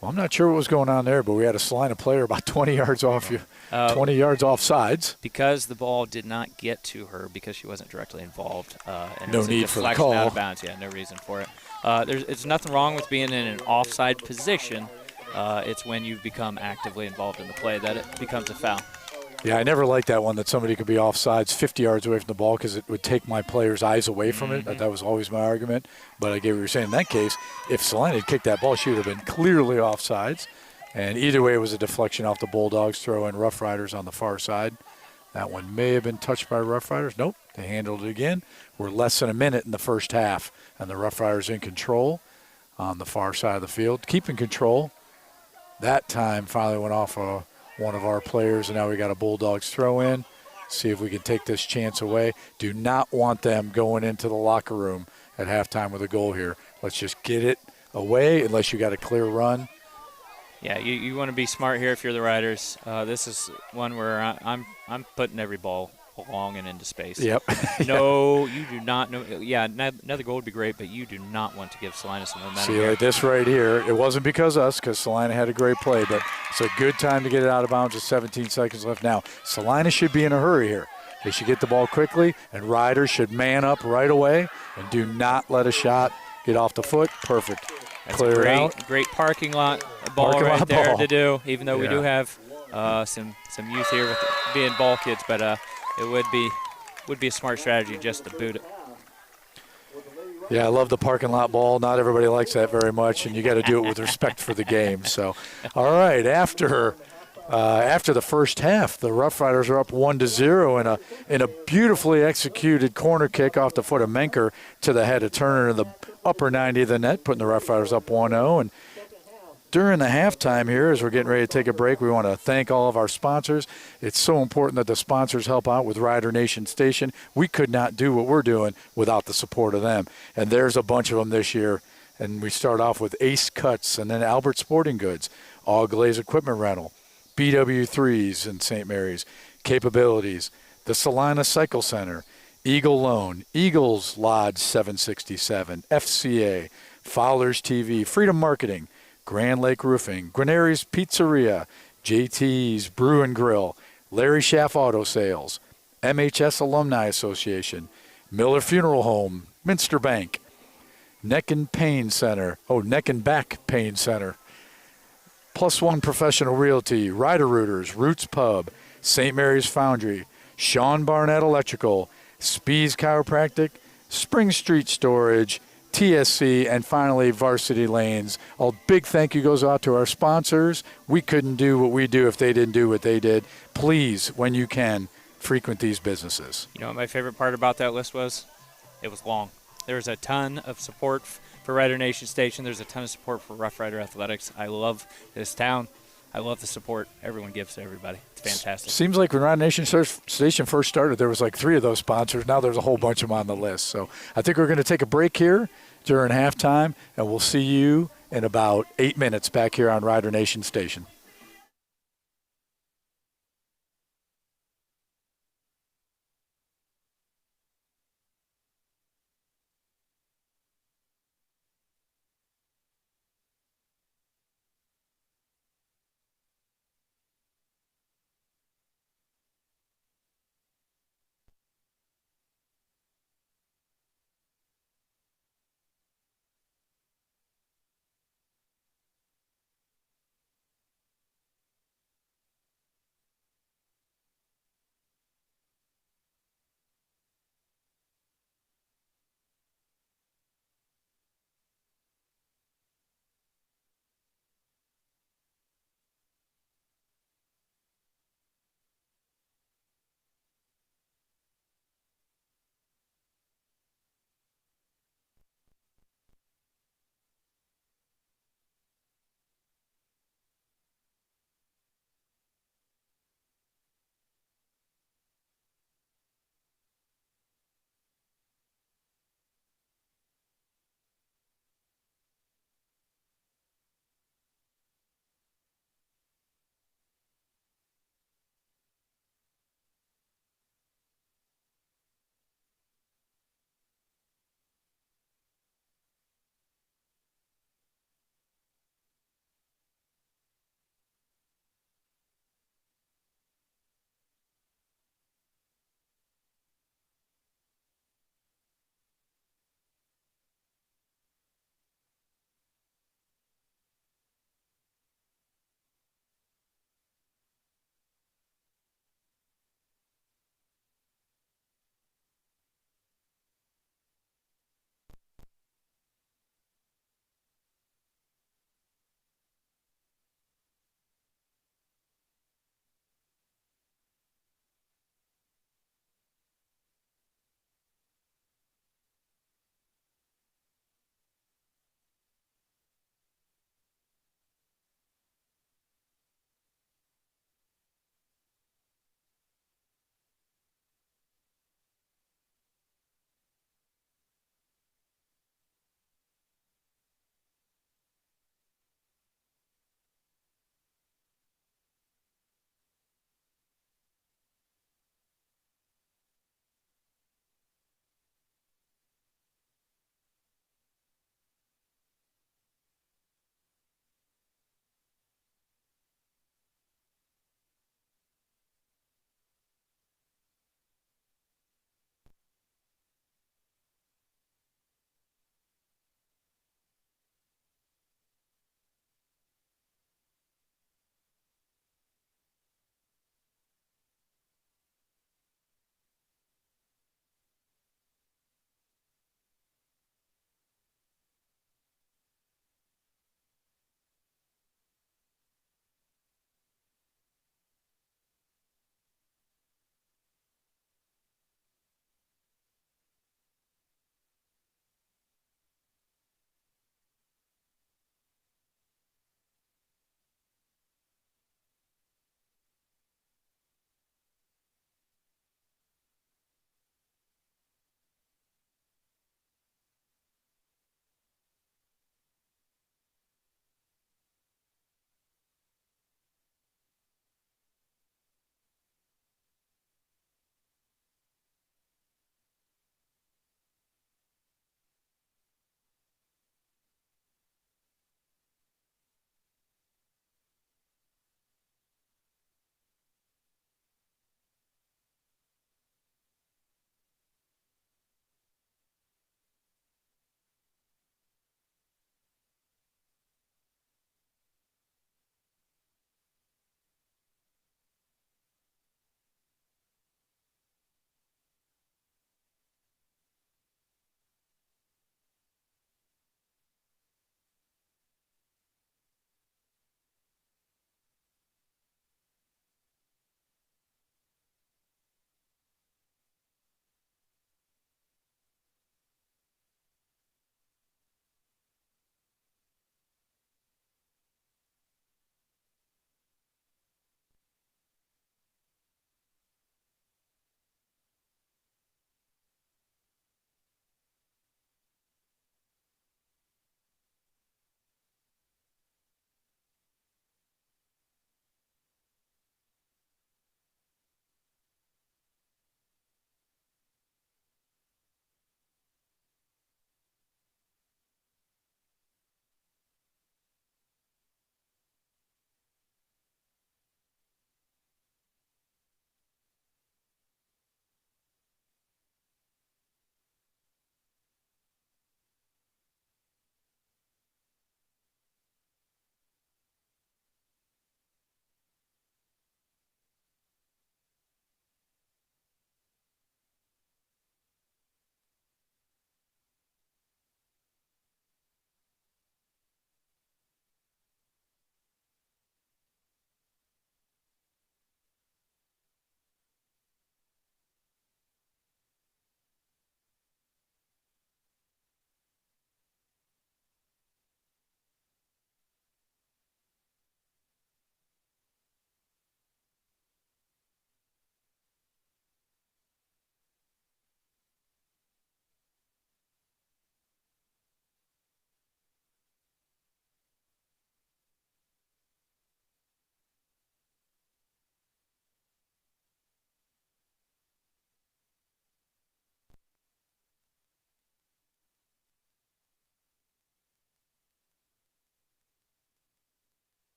Well, I'm not sure what was going on there, but we had a Celina player about 20 yards off you, 20 yards off sides. Because the ball did not get to her because she wasn't directly involved. And No it was need a for the deflection call. out of bounds. Yeah, no reason for it. It's nothing wrong with being in an offside position. It's when you become actively involved in the play that it becomes a foul. Yeah, I never liked that one, that somebody could be offsides 50 yards away from the ball because it would take my player's eyes away from it. That was always my argument. But I get what you're saying. In that case, if Celina had kicked that ball, she would have been clearly offsides. And either way, it was a deflection off the Bulldogs, throw in Rough Riders on the far side. That one may have been touched by Rough Riders. Nope, they handled it again. We're less than a minute in the first half, and the Rough Riders in control on the far side of the field. Keeping control. That time finally went off one of our players, and now we got a Bulldogs throw in. See if we can take this chance away. Do not want them going into the locker room at halftime with a goal here. Let's just get it away unless you got a clear run. Yeah, you want to be smart here if you're the Riders. This is one where I'm putting every ball along and into space. Yep. No, you do not. No, yeah, another goal would be great, but you do not want to give Celina some momentum. See, here. like this right here, it wasn't because us, because Celina had a great play, but it's a good time to get it out of bounds with 17 seconds left. Now, Celina should be in a hurry here. They should get the ball quickly, and Riders should man up right away and do not let a shot get off the foot. Perfect. That's Clear a out. great parking lot ball Parking right lot there ball. to do, even though we Yeah. do have some youth here with being ball kids, but it would be a smart strategy just to boot it. Yeah, I love the parking lot ball. Not everybody likes that very much, and you got to do it with respect for the game. So, all right, after the first half, the Rough Riders are up 1-0 in a beautifully executed corner kick off the foot of Menker to the head of Turner in the upper 90 of the net, putting the Rough Riders up 1-0. And during the halftime here, as we're getting ready to take a break, we want to thank all of our sponsors. It's so important that the sponsors help out with Rider Nation Station. We could not do what we're doing without the support of them. And there's a bunch of them this year. And we start off with Ace Cuts and then Albert Sporting Goods, All Glaze Equipment Rental, BW3s in St. Mary's, Capabilities, the Celina Cycle Center, Eagle Loan, Eagles Lodge 767, FCA, Fowler's TV, Freedom Marketing, Grand Lake Roofing, Guarneri's Pizzeria, JT's Brew and Grill, Larry Schaff Auto Sales, MHS Alumni Association, Miller Funeral Home, Minster Bank, Neck and Back Pain Center, Plus One Professional Realty, Rider Rooters, Roots Pub, St. Mary's Foundry, Sean Barnett Electrical, Spees Chiropractic, Spring Street Storage, TSC, and finally Varsity Lanes. A big thank you goes out to our sponsors. We couldn't do what we do if they didn't do what they did. Please, when you can, frequent these businesses. You know what my favorite part about that list was? It was long. There was a ton of support for Rider Nation Station. There's a ton of support for Rough Rider Athletics. I love this town. I love the support everyone gives to everybody. It's fantastic. Seems like when Rider Nation Station first started, there was like 3 of those sponsors. Now there's a whole bunch of them on the list. So I think we're going to take a break here during halftime, and we'll see you in about 8 minutes back here on Rider Nation Station.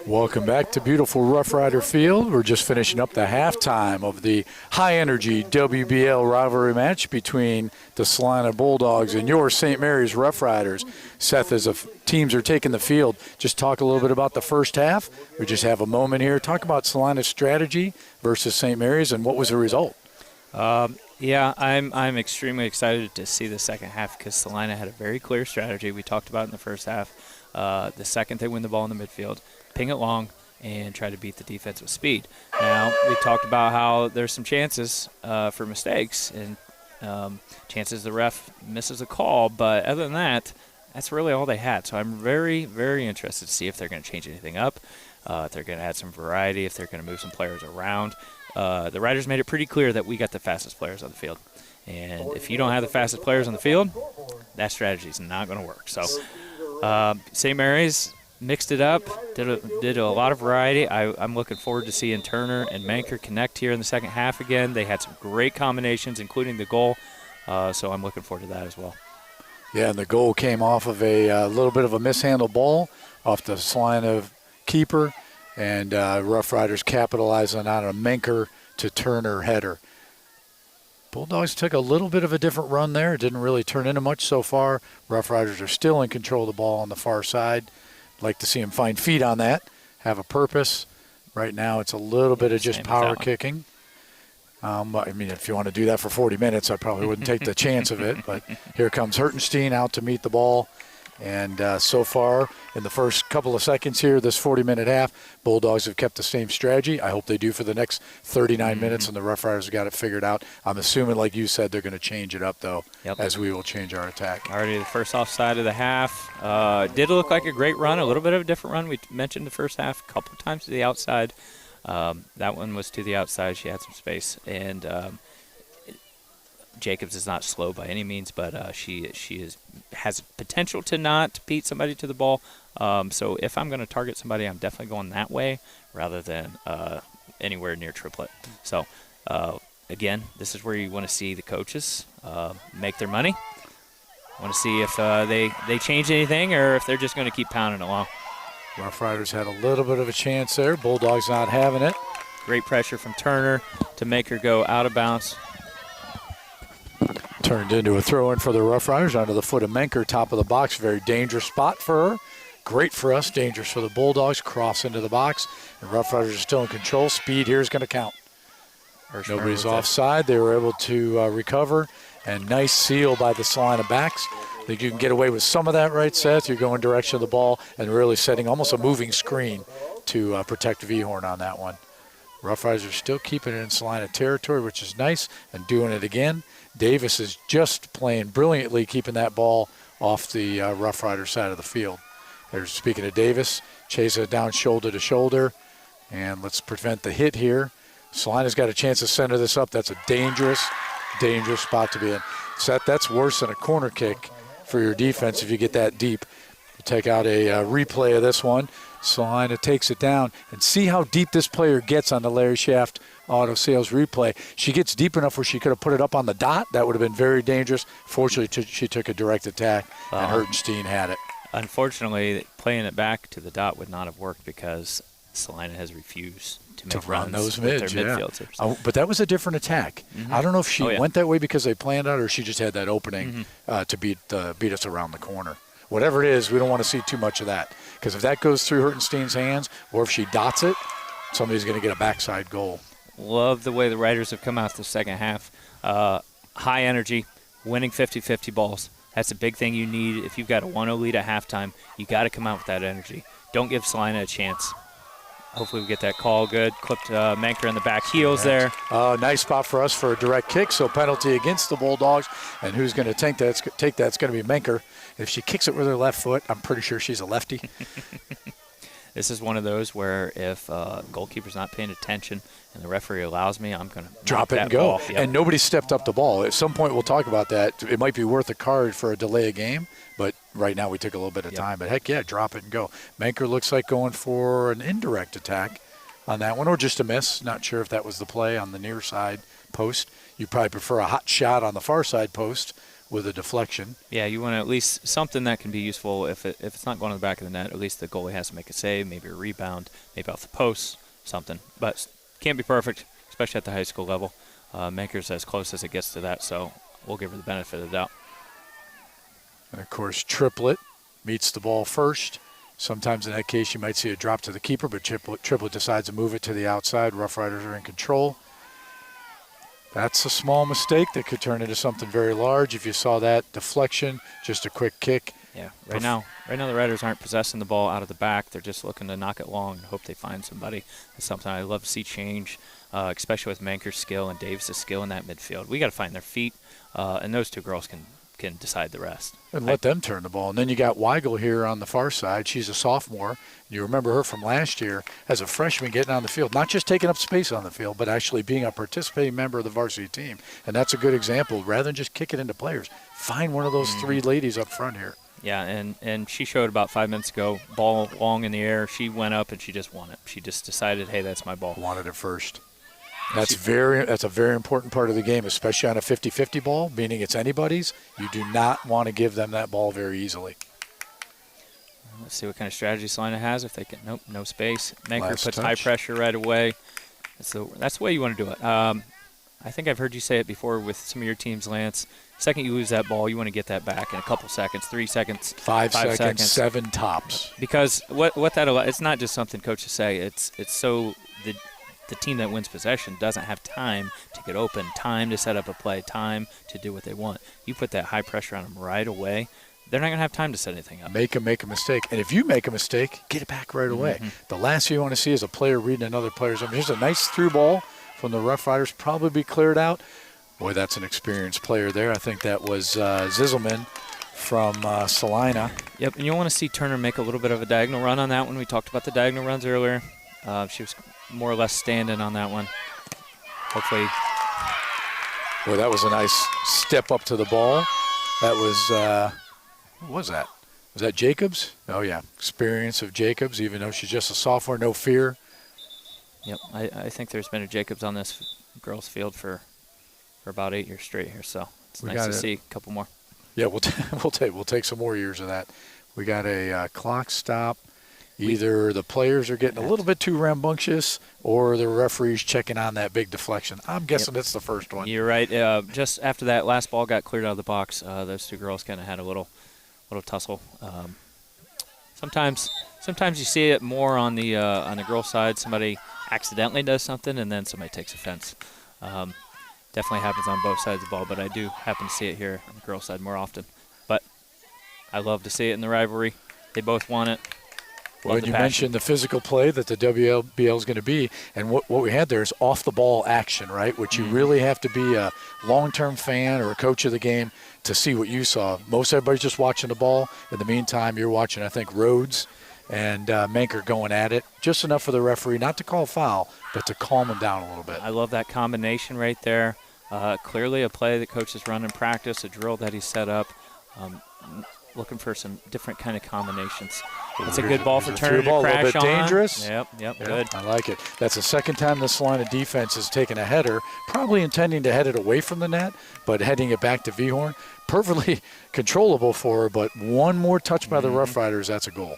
Welcome back to beautiful Rough Rider Field. We're just finishing up the halftime of the high-energy WBL rivalry match between the Celina Bulldogs and your St. Mary's Rough Riders. Seth, as teams are taking the field, just talk a little bit about the first half. We just have a moment here. Talk about Celina's strategy versus St. Mary's and what was the result. Yeah, I'm extremely excited to see the second half because Celina had a very clear strategy. We talked about in the first half. The second they win the ball in the midfield, ping it long, and try to beat the defense with speed. Now, we talked about how there's some chances for mistakes and chances the ref misses a call, but other than that, that's really all they had. So I'm very, very interested to see if they're going to change anything up, if they're going to add some variety, if they're going to move some players around. The Riders made it pretty clear that we got the fastest players on the field. And if you don't have the fastest players on the field, that strategy is not going to work. So St. Mary's mixed it up, did a lot of variety. I'm looking forward to seeing Turner and Manker connect here in the second half again. They had some great combinations, including the goal. So I'm looking forward to that as well. Yeah, and the goal came off of a little bit of a mishandled ball off the Celina keeper, and Rough Riders capitalizing on a Manker to Turner header. Bulldogs took a little bit of a different run there. It didn't really turn into much so far. Rough Riders are still in control of the ball on the far side. Like to see them find feet on that, have a purpose. Right now it's a little bit of just power kicking. I mean, if you want to do that for 40 minutes, I probably wouldn't take the chance of it. But here comes Hertenstein out to meet the ball. And so far, in the first couple of seconds here, this 40-minute half, Bulldogs have kept the same strategy. I hope they do for the next 39 minutes, and the Rough Riders have got it figured out. I'm assuming, like you said, they're going to change it up, though, as we will change our attack. Already the first offside of the half. Did look like a great run, a little bit of a different run. We mentioned the first half a couple of times to the outside. That one was to the outside. She had some space. And Jacobs is not slow by any means, but she has potential to not beat somebody to the ball. So if I'm going to target somebody, I'm definitely going that way rather than anywhere near triplet. So, again, this is where you want to see the coaches make their money. Want to see if they change anything or if they're just going to keep pounding along. Rough Riders had a little bit of a chance there. Bulldogs not having it. Great pressure from Turner to make her go out of bounds. Turned into a throw-in for the Rough Riders onto the foot of Manker, top of the box. Very dangerous spot for her. Great for us, dangerous for the Bulldogs. Cross into the box, and Rough Riders are still in control. Speed here is going to count. Nobody's offside. They were able to recover, and nice seal by the Celina backs. I think you can get away with some of that, right, Seth? You're going direction of the ball and really setting almost a moving screen to protect V-Horn on that one. Rough Riders are still keeping it in Celina territory, which is nice, and doing it again. Davis is just playing brilliantly, keeping that ball off the Rough Rider side of the field. There's, speaking of Davis, chases it down shoulder to shoulder, and let's prevent the hit here. Celina's got a chance to center this up. That's a dangerous, dangerous spot to be in. Seth, that's worse than a corner kick for your defense if you get that deep. You take out a replay of this one. Celina takes it down, and see how deep this player gets on the Larry Shaft auto sales replay. She gets deep enough where she could have put it up on the dot. That would have been very dangerous. Fortunately, she took a direct attack, and Hertenstein had it. Unfortunately, playing it back to the dot would not have worked because Celina has refused to run those mids, midfielders. But that was a different attack. I don't know if she went that way because they planned it or she just had that opening to beat us around the corner. Whatever it is, we don't want to see too much of that because if that goes through Hertenstein's hands or if she dots it, somebody's going to get a backside goal. Love the way the Riders have come out the second half. High energy, winning 50-50 balls. That's a big thing you need. If you've got a 1-0 lead at halftime, you got to come out with that energy. Don't give Celina a chance. Hopefully we get that call good. Clipped Manker in the back heels there. Nice spot for us for a direct kick, so penalty against the Bulldogs. And who's going to take that? It's going to be Manker. If she kicks it with her left foot, I'm pretty sure she's a lefty. This is one of those where if goalkeeper's not paying attention and the referee allows me, I'm going to drop it and go. Yep. And nobody stepped up the ball. At some point we'll talk about that. It might be worth a card for a delay of game, but right now we took a little bit of time. But heck yeah, drop it and go. Manker looks like going for an indirect attack on that one or just a miss. Not sure if that was the play on the near side post. You probably prefer a hot shot on the far side post with a deflection. Yeah, you want at least something that can be useful. If it's not going to the back of the net, at least the goalie has to make a save, maybe a rebound, maybe off the post, something. But can't be perfect, especially at the high school level. Manker's as close as it gets to that, so we'll give her the benefit of the doubt. And, of course, Triplet meets the ball first. Sometimes in that case you might see a drop to the keeper, but Triplet decides to move it to the outside. Rough Riders are in control. That's a small mistake that could turn into something very large. If you saw that deflection, just a quick kick. Yeah, right now the Riders aren't possessing the ball out of the back. They're just looking to knock it long and hope they find somebody. That's something I love to see change, especially with Manker's skill and Davis' skill in that midfield. We got to find their feet, and those two girls can decide the rest. And let them turn the ball. And then you got Weigel here on the far side. She's a sophomore. You remember her from last year as a freshman getting on the field, not just taking up space on the field, but actually being a participating member of the varsity team. And that's a good example. Rather than just kick it into players, find one of those three ladies up front here. Yeah, and she showed about 5 minutes ago, ball long in the air. She went up and she just won it. She just decided, hey, that's my ball. Wanted it first. That's a very important part of the game, especially on a 50-50 ball, meaning it's anybody's. You do not want to give them that ball very easily. Let's see what kind of strategy Celina has. If they can, nope, no space. Manker puts touch. high pressure right away. That's the way you want to do it. I think I've heard you say it before with some of your teams, Lance. Second you lose that ball, you want to get that back in a couple seconds, 3 seconds, 5 seconds, 7 tops. Because what that allows, it's not just something coaches say. It's so the team that wins possession doesn't have time to get open, time to set up a play, time to do what they want. You put that high pressure on them right away, they're not going to have time to set anything up. Make a mistake. And if you make a mistake, get it back right away. The last thing you want to see is a player reading another player's. Here's a nice through ball from the Rough Riders, probably be cleared out. Boy, that's an experienced player there. I think that was Zizelman from Celina. Yep, and you want to see Turner make a little bit of a diagonal run on that one. We talked about the diagonal runs earlier. She was more or less standing on that one. Hopefully. Boy, that was a nice step up to the ball. That was, what was that? Was that Jacobs? Oh, yeah. Experience of Jacobs, even though she's just a sophomore, no fear. Yep, I think there's been a Jacobs on this girls' field for about 8 years straight here, so it's nice to see a couple more. Yeah, we'll take some more years of that. We got a clock stop. Either the players are getting a little bit too rambunctious or the referee's checking on that big deflection. I'm guessing it's the first one. You're right. Just after that last ball got cleared out of the box, those two girls kind of had a little tussle. Sometimes you see it more on the girls' side. Somebody accidentally does something and then somebody takes offense. Definitely happens on both sides of the ball, but I do happen to see it here on the girls' side more often. But I love to see it in the rivalry. They both want it. When you mentioned the physical play that the WLBL is going to be, and what we had there is off-the-ball action, right, which you really have to be a long-term fan or a coach of the game to see what you saw. Most everybody's just watching the ball. In the meantime, you're watching, I think, Rhodes and Manker going at it. Just enough for the referee not to call foul, but to calm them down a little bit. I love that combination right there. Clearly a play that coach has run in practice, a drill that he set up. Looking for some different kind of combinations. It's a good ball for Turner to crash on. A little bit dangerous. Yep, good. I like it. That's the second time this line of defense has taken a header, probably intending to head it away from the net, but heading it back to Vhorn. Perfectly controllable for her, but one more touch by the Rough Riders, that's a goal.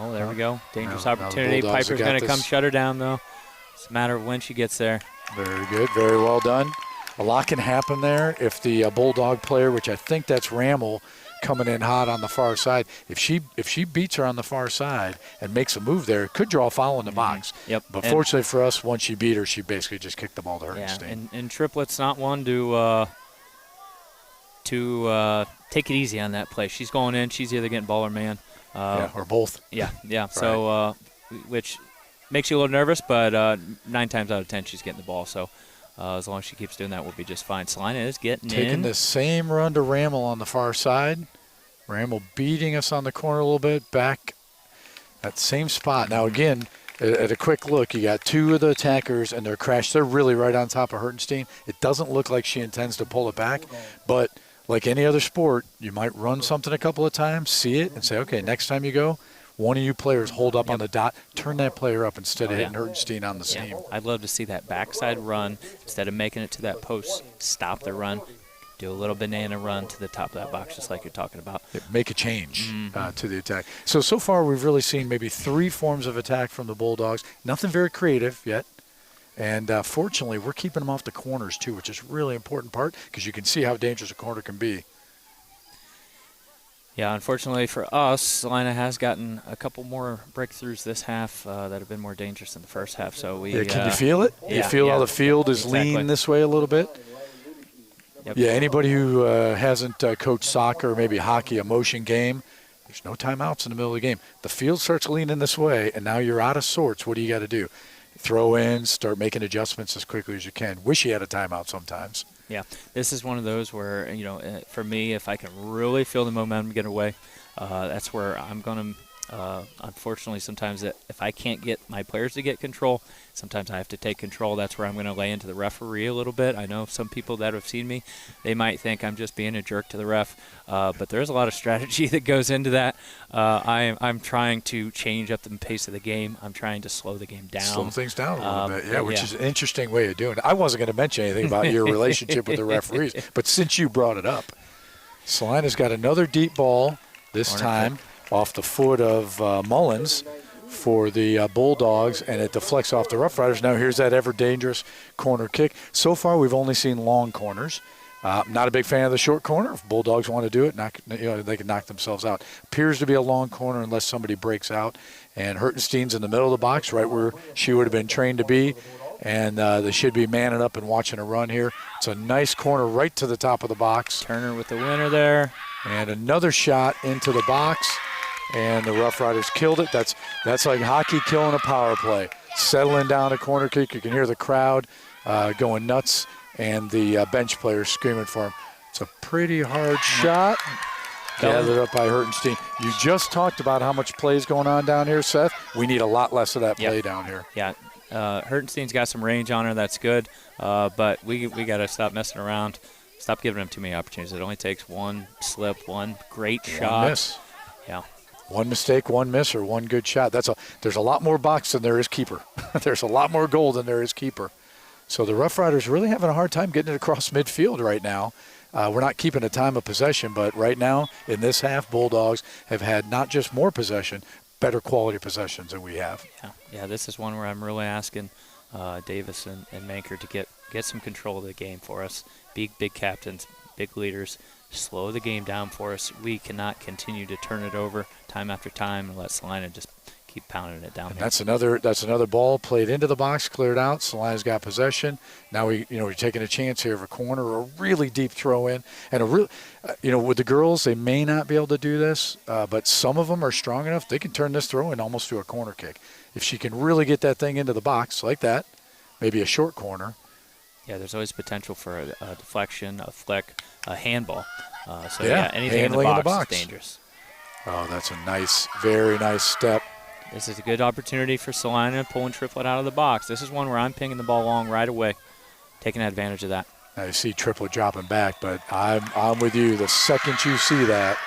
Oh, there we go. Dangerous opportunity. Piper's going to come shut her down, though. It's a matter of when she gets there. Very good. Very well done. A lot can happen there if the Bulldog player, which I think that's Rammel, coming in hot on the far side. If she beats her on the far side and makes a move there, it could draw a foul in the box. Yep. But fortunately for us, once she beat her, she basically just kicked the ball to Hertenstein. And Triplet's not one to take it easy on that play. She's going in. She's either getting ball or man. Or both. Yeah. Right. So, which makes you a little nervous, but 9 times out of 10 she's getting the ball. So as long as she keeps doing that, we'll be just fine. Celina is getting Taking the same run to Rammel on the far side. Rammel beating us on the corner a little bit. Back at the same spot. Now, again, at a quick look, you got 2 of the attackers, and they're crashed. They're really right on top of Hertenstein. It doesn't look like she intends to pull it back, but like any other sport, you might run something a couple of times, see it, and say, okay, next time you go, one of you players hold up on the dot, turn that player up instead of hitting Hertenstein on the seam. I'd love to see that backside run. Instead of making it to that post, stop the run, do a little banana run to the top of that box, just like you're talking about. Make a change to the attack. So far we've really seen maybe 3 forms of attack from the Bulldogs. Nothing very creative yet. And fortunately, we're keeping them off the corners, too, which is a really important part because you can see how dangerous a corner can be. Yeah, unfortunately for us, Celina has gotten a couple more breakthroughs this half that have been more dangerous than the first half. So we can you feel it? Yeah, you feel how the field is leaning this way a little bit? Yep. Yeah, anybody who hasn't coached soccer or maybe hockey, a motion game, there's no timeouts in the middle of the game. The field starts leaning this way, and now you're out of sorts. What do you got to do? Throw in, start making adjustments as quickly as you can. Wish you had a timeout sometimes. Yeah, this is one of those where, for me, if I can really feel the momentum get away, that's where I'm going to, unfortunately, sometimes if I can't get my players to get control, sometimes I have to take control. That's where I'm going to lay into the referee a little bit. I know some people that have seen me, they might think I'm just being a jerk to the ref, but there's a lot of strategy that goes into that. I'm trying to change up the pace of the game. I'm trying to slow the game down. Slow things down a little bit, which is an interesting way of doing it. I wasn't going to mention anything about your relationship with the referees, but since you brought it up, Celina's got another deep ball this time off the foot of Mullins for the Bulldogs, and it deflects off the Rough Riders. Now here's that ever-dangerous corner kick. So far we've only seen long corners. Not a big fan of the short corner. If Bulldogs want to do it, they can knock themselves out. Appears to be a long corner unless somebody breaks out. And Hertenstein's in the middle of the box, right where she would have been trained to be. And they should be manning up and watching a run here. It's a nice corner right to the top of the box. Turner with the winner there. And another shot into the box. And the Rough Riders killed it. That's like hockey killing a power play. Settling down a corner kick. You can hear the crowd going nuts and the bench players screaming for him. It's a pretty hard shot. Gathered up by Hertenstein. You just talked about how much play is going on down here, Seth. We need a lot less of that play down here. Yeah. Hertenstein's got some range on her. That's good. But we got to stop messing around. Stop giving him too many opportunities. It only takes one slip, one great shot. One miss. Yeah. One mistake, one miss, or one good shot. There's a lot more box than there is keeper. There's a lot more goal than there is keeper. So the Rough Riders really having a hard time getting it across midfield right now. We're not keeping a time of possession, but right now in this half, Bulldogs have had not just more possession, better quality possessions than we have. Yeah. This is one where I'm really asking Davis and Manker to get some control of the game for us. Big captains, big leaders. Slow the game down for us. We cannot continue to turn it over time after time and let Celina just keep pounding it down. That's another ball played into the box, cleared out. Celina's got possession. Now we're taking a chance here of a corner, a really deep throw in, and a real, with the girls they may not be able to do this, but some of them are strong enough they can turn this throw in almost to a corner kick if she can really get that thing into the box like that. Maybe a short corner. Yeah, there's always potential for a deflection, a flick, a handball. Anything in the box is dangerous. Oh, that's a very nice step. This is a good opportunity for Celina pulling Triplet out of the box. This is one where I'm pinging the ball long right away, taking advantage of that. Now you see Triplet dropping back, but I'm with you. The second you see that,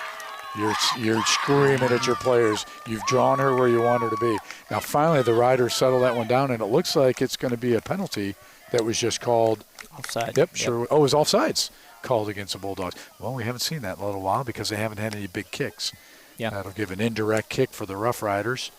you're screaming at your players. You've drawn her where you want her to be. Now finally the Riders settle that one down, and it looks like it's going to be a penalty that was just called. Offside. Yep, sure. Oh, it was offsides called against the Bulldogs. Well, we haven't seen that in a little while because they haven't had any big kicks. Yeah. That'll give an indirect kick for the Rough Riders.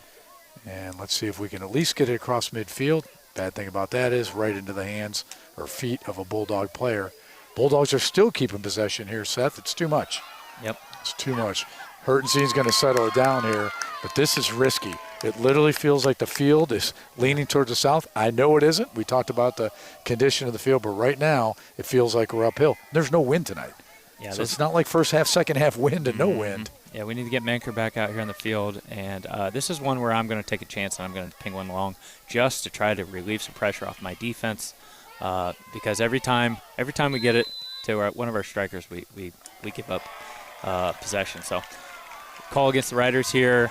And let's see if we can at least get it across midfield. Bad thing about that is right into the hands or feet of a Bulldog player. Bulldogs are still keeping possession here, Seth. It's too much. Yep. It's too much. Hertenstein's going to settle it down here, but this is risky. It literally feels like the field is leaning towards the south. I know it isn't. We talked about the condition of the field, but right now it feels like we're uphill. There's no wind tonight. Yeah, so it's not like first half, second half wind and no wind. Yeah, we need to get Manker back out here on the field, and this is one where I'm going to take a chance and I'm going to ping one long just to try to relieve some pressure off my defense because every time we get it to one of our strikers, we give up possession. So call against the Riders here.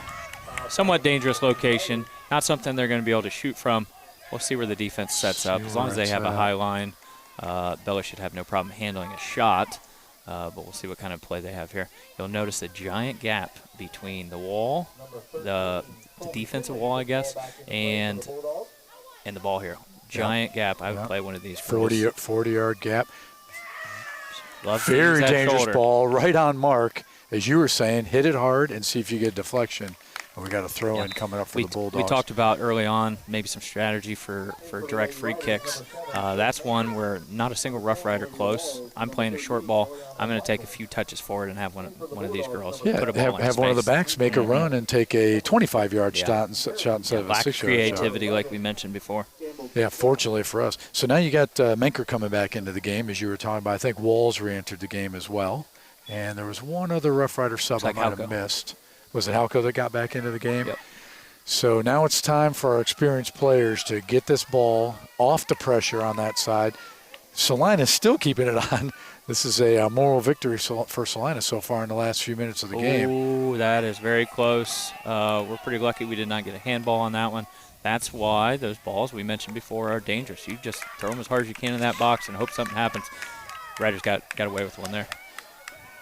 Somewhat dangerous location, not something they're going to be able to shoot from. We'll see where the defense sets up. As long as they have a high line, Bella should have no problem handling a shot, but we'll see what kind of play they have here. You'll notice a giant gap between the wall, the defensive wall, I guess, and the ball here. Giant gap. I would play one of these. 40-yard gap. Love to use Very that dangerous shoulder. ball, right on mark. As you were saying, hit it hard and see if you get deflection. And we got a throw in coming up for the Bulldogs. We talked about early on maybe some strategy for direct free kicks. That's one where not a single Rough Rider close. I'm playing a short ball. I'm going to take a few touches forward and have one of these girls put a ball in have his one of the face. backs make a run and take a 25-yard shot instead of a lack 6-yard of creativity like we mentioned before. Yeah, fortunately for us. So now you got Menker coming back into the game, as you were talking about. I think Walls re-entered the game as well. And there was one other Rough Rider sub I might have missed. Was it Halco that got back into the game? Yep. So now it's time for our experienced players to get this ball off the pressure on that side. Celina's still keeping it on. This is a moral victory for Celina so far in the last few minutes of the game. Oh, that is very close. We're pretty lucky we did not get a handball on that one. That's why those balls we mentioned before are dangerous. You just throw them as hard as you can in that box and hope something happens. Riders got away with one there.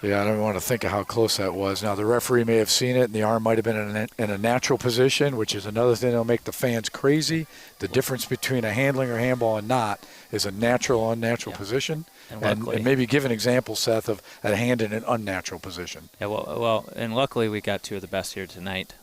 Yeah, I don't want to think of how close that was. Now, the referee may have seen it, and the arm might have been in a natural position, which is another thing that'll make the fans crazy. The difference between a handling or handball and not is a natural, unnatural position. And maybe give an example, Seth, of a hand in an unnatural position. Yeah, well, and luckily we got two of the best here tonight.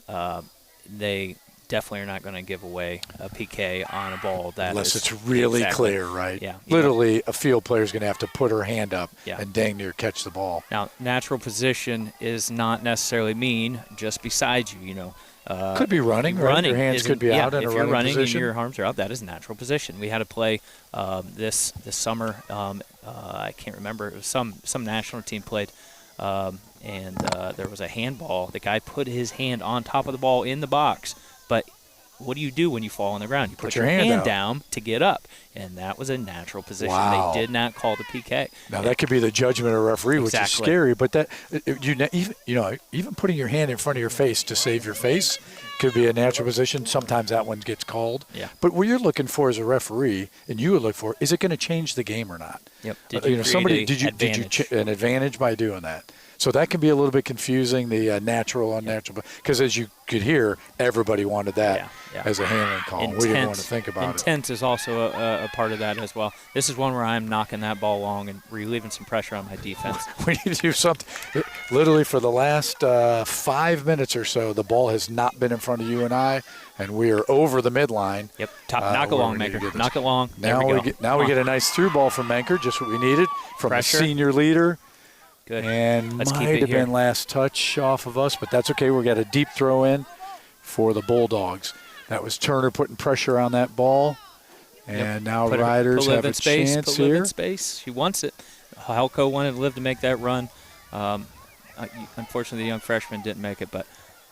They definitely are not going to give away a PK on a ball that unless it's really clear, right? Yeah. Literally, a field player is going to have to put her hand up and dang near catch the ball. Now, natural position is not necessarily mean just beside you, could be running, right? Your hands could be out in a running position. If you're running and your arms are out, that is natural position. We had to play this summer. I can't remember. It was some national team played, and there was a handball. The guy put his hand on top of the ball in the box. But what do you do when you fall on the ground? You put your hand down to get up, and that was a natural position. Wow. They did not call the PK. Now that could be the judgment of a referee, which is scary. But that even putting your hand in front of your face to save your face could be a natural position. Sometimes that one gets called. Yeah. But what you're looking for as a referee, and you would look for, is it going to change the game or not? Yep. Did you an advantage by doing that? So that can be a little bit confusing, the natural, unnatural, because as you could hear, everybody wanted that as a handling call. We didn't want to think about it. Intent is also a part of that as well. This is one where I'm knocking that ball long and relieving some pressure on my defense. We need to do something. Literally for the last 5 minutes or so, the ball has not been in front of you and I, and we are over the midline. Yep. Knock it long, Menker. Knock it long. Now we get a nice through ball from Menker, just what we needed from a senior leader. Good. And might have been last touch off of us, but that's okay. We got a deep throw in for the Bulldogs. That was Turner putting pressure on that ball. And now Riders have a chance here. In space. She wants it. Halco wanted Liv to make that run. Unfortunately, the young freshman didn't make it, but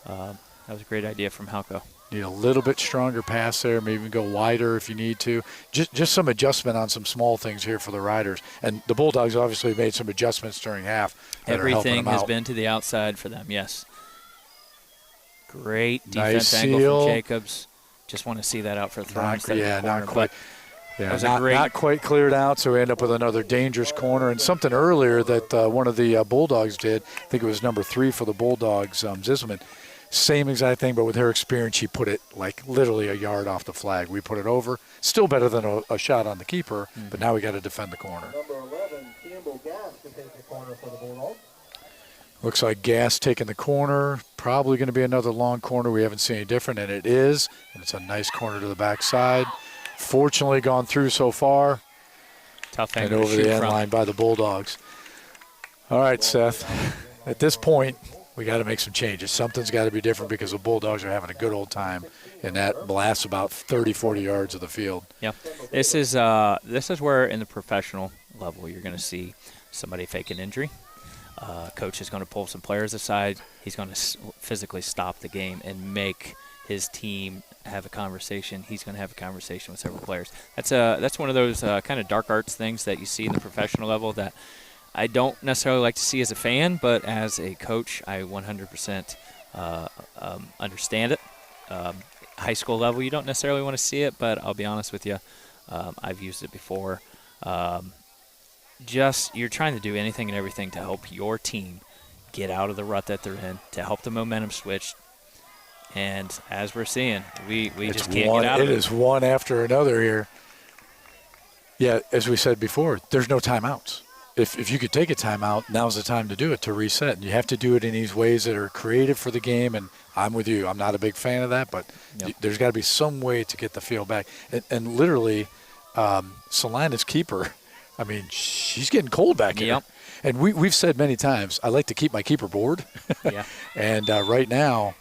that was a great idea from Halco. Need a little bit stronger pass there, maybe even go wider if you need to. Just some adjustment on some small things here for the Riders. And the Bulldogs obviously made some adjustments during half. Everything has been to the outside for them, yes. Great defense nice angle seal. from Jacobs. Just want to see that out for a throw instead of the corner. Not quite. Not quite cleared out, so we end up with another dangerous corner. And something earlier that one of the Bulldogs did, I think it was number 3 for the Bulldogs, Zisman. Same exact thing, but with her experience, she put it like literally a yard off the flag. We put it over. Still better than a shot on the keeper, but now we got to defend the corner. Number 11, Campbell Gass to take the corner for the Bulldogs. Looks like Gass taking the corner. Probably going to be another long corner. We haven't seen any different, and it is. And it's a nice corner to the backside. Fortunately gone through so far. Tough and angle over the end line by the Bulldogs. All right, Seth. At this point, we got to make some changes. Something's got to be different because the Bulldogs are having a good old time, and that blasts about 30, 40 yards of the field. Yeah, this is where in the professional level you're going to see somebody fake an injury. Coach is going to pull some players aside. He's going to physically stop the game and make his team have a conversation. He's going to have a conversation with several players. That's one of those kind of dark arts things that you see in the professional level that I don't necessarily like to see as a fan, but as a coach, I 100% understand it. High school level, you don't necessarily want to see it, but I'll be honest with you, I've used it before. You're trying to do anything and everything to help your team get out of the rut that they're in, to help the momentum switch. And as we're seeing, we just can't get out of it. It is one after another here. Yeah, as we said before, there's no timeouts. if you could take a timeout, now's the time to do it, to reset. And you have to do it in these ways that are creative for the game. And I'm with you. I'm not a big fan of that, but there's got to be some way to get the field back. And literally, Celina's keeper, I mean, she's getting cold back here. Yep. And we've said many times, I like to keep my keeper bored. Yeah. And right now,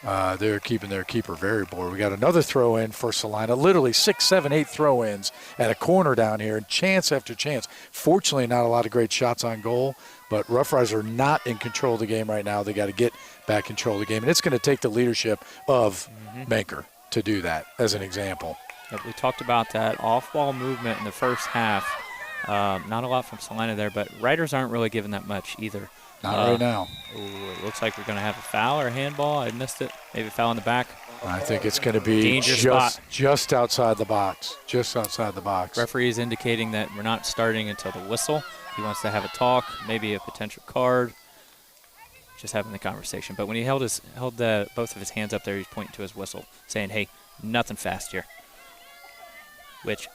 they're keeping their keeper very bored. We got another throw in for Celina. Literally 6, 7, 8 throw-ins at a corner down here, and chance after chance. Fortunately, not a lot of great shots on goal, but Rough Riders are not in control of the game right now. They got to get back control of the game, and it's going to take the leadership of Manker to do that, as an example. Yep, we talked about that off-ball movement in the first half. Not a lot from Celina there, but Riders aren't really giving that much either. Not right now. Ooh, it looks like we're going to have a foul or a handball. I missed it. Maybe a foul in the back. I think it's going to be just outside the box. Just outside the box. Referee is indicating that we're not starting until the whistle. He wants to have a talk, maybe a potential card. Just having the conversation. But when he held both of his hands up there, he's pointing to his whistle, saying, hey, nothing fast here. Which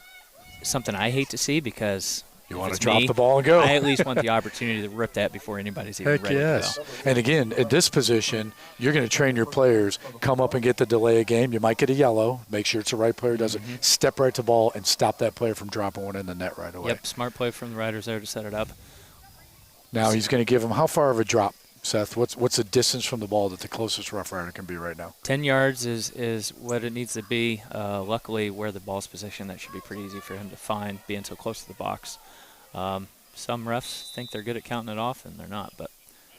is something I hate to see, because you want to drop the ball and go. I at least want the opportunity to rip that before anybody's even ready to go. And again, at this position, you're going to train your players, come up and get the delay of game. You might get a yellow. Make sure it's the right player does it. Step right to the ball and stop that player from dropping one in the net right away. Yep, smart play from the Riders there to set it up. Now he's going to give him how far of a drop, Seth? What's the distance from the ball that the closest Rough Rider can be right now? 10 yards is what it needs to be. Luckily, where the ball's positioned, that should be pretty easy for him to find, being so close to the box. Some refs think they're good at counting it off, and they're not. But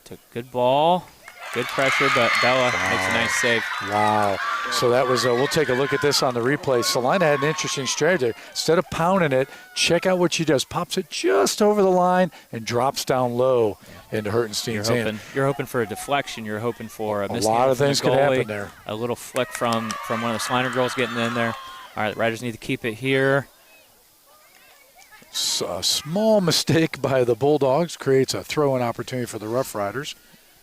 took good ball, good pressure, but Bella makes a nice save. Wow. So that was, we'll take a look at this on the replay. Celina had an interesting strategy. Instead of pounding it, check out what she does. Pops it just over the line and drops down low into Hertenstein's hand. You're hoping for a deflection. You're hoping for a lot of things could happen there. A little flick from one of the Celina girls getting in there. All right, the Riders need to keep it here. A small mistake by the Bulldogs creates a throw-in opportunity for the Rough Riders.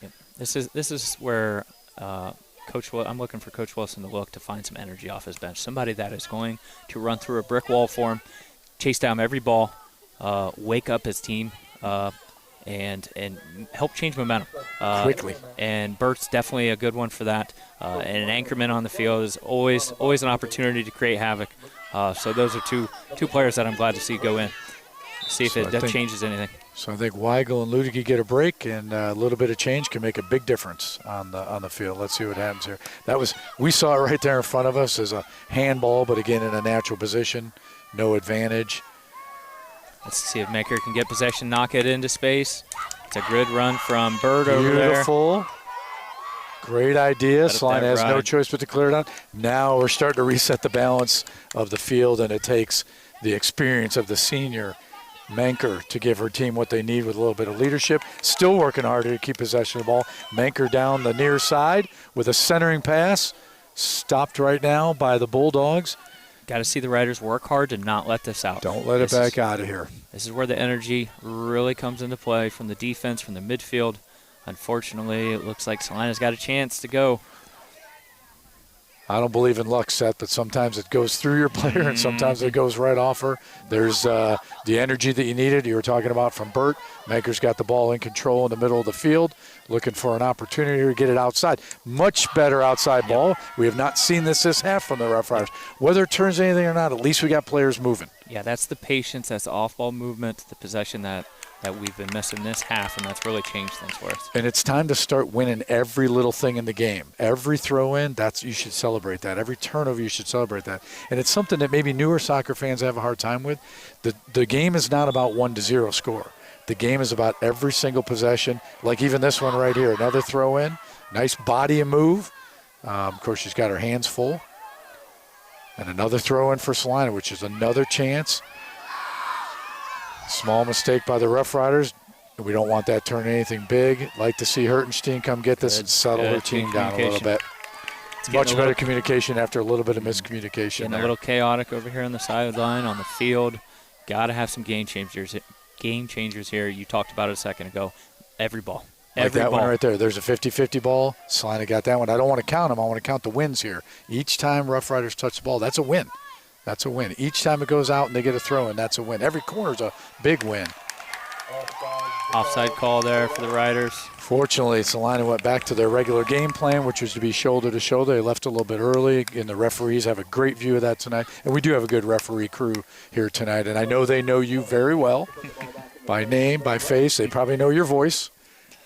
Yep. This is where I'm looking for Coach Wilson to look to find some energy off his bench. Somebody that is going to run through a brick wall for him, chase down every ball, wake up his team, and help change momentum quickly. And Bert's definitely a good one for that. And an anchorman on the field is always an opportunity to create havoc. So those are two players that I'm glad to see go in. See if that changes anything. So I think Weigel and Ludicky get a break, and a little bit of change can make a big difference on the field. Let's see what happens here. We saw it right there in front of us as a handball, but again in a natural position, no advantage. Let's see if Maker can get possession, knock it into space. It's a good run from Bird over there. Beautiful. Great idea. Celina has no choice but to clear it out. Now we're starting to reset the balance of the field, and it takes the experience of the senior Manker to give her team what they need with a little bit of leadership. Still working hard to keep possession of the ball. Manker down the near side with a centering pass. Stopped right now by the Bulldogs. Got to see the Riders work hard to not let this out. Don't let it back out of here. This is where the energy really comes into play from the defense, from the midfield. Unfortunately, it looks like Celina's got a chance to go. I don't believe in luck, Seth, but sometimes it goes through your player and sometimes it goes right off her. There's the energy that you needed. You were talking about from Burt. Maker's got the ball in control in the middle of the field, looking for an opportunity to get it outside. Much better outside ball. We have not seen this half from the Rough Riders. Whether it turns anything or not, at least we got players moving. Yeah, that's the patience, that's the off-ball movement, the possession that we've been missing this half, and that's really changed things for us. And it's time to start winning every little thing in the game. Every throw-in, you should celebrate that. Every turnover, you should celebrate that. And it's something that maybe newer soccer fans have a hard time with. The game is not about 1-0 score. The game is about every single possession, like even this one right here, another throw-in. Nice body and move. Of course, she's got her hands full. And another throw-in for Celina, which is another chance. Small mistake by the Rough Riders. We don't want that turning anything big. Like to see Hertenstein come get this and settle her team down a little bit. Much better communication after a little bit of miscommunication. Getting a little chaotic over here on the sideline, on the field. Got to have some game changers here. You talked about it a second ago. Every ball. Like that one right there. There's a 50-50 ball. Celina got that one. I don't want to count them. I want to count the wins here. Each time Rough Riders touch the ball, that's a win. That's a win. Each time it goes out and they get a throw in, that's a win. Every corner's a big win. Offside call there for the Riders. Fortunately, Celina went back to their regular game plan, which was to be shoulder to shoulder. They left a little bit early, and the referees have a great view of that tonight. And we do have a good referee crew here tonight, and I know they know you very well by name, by face. They probably know your voice.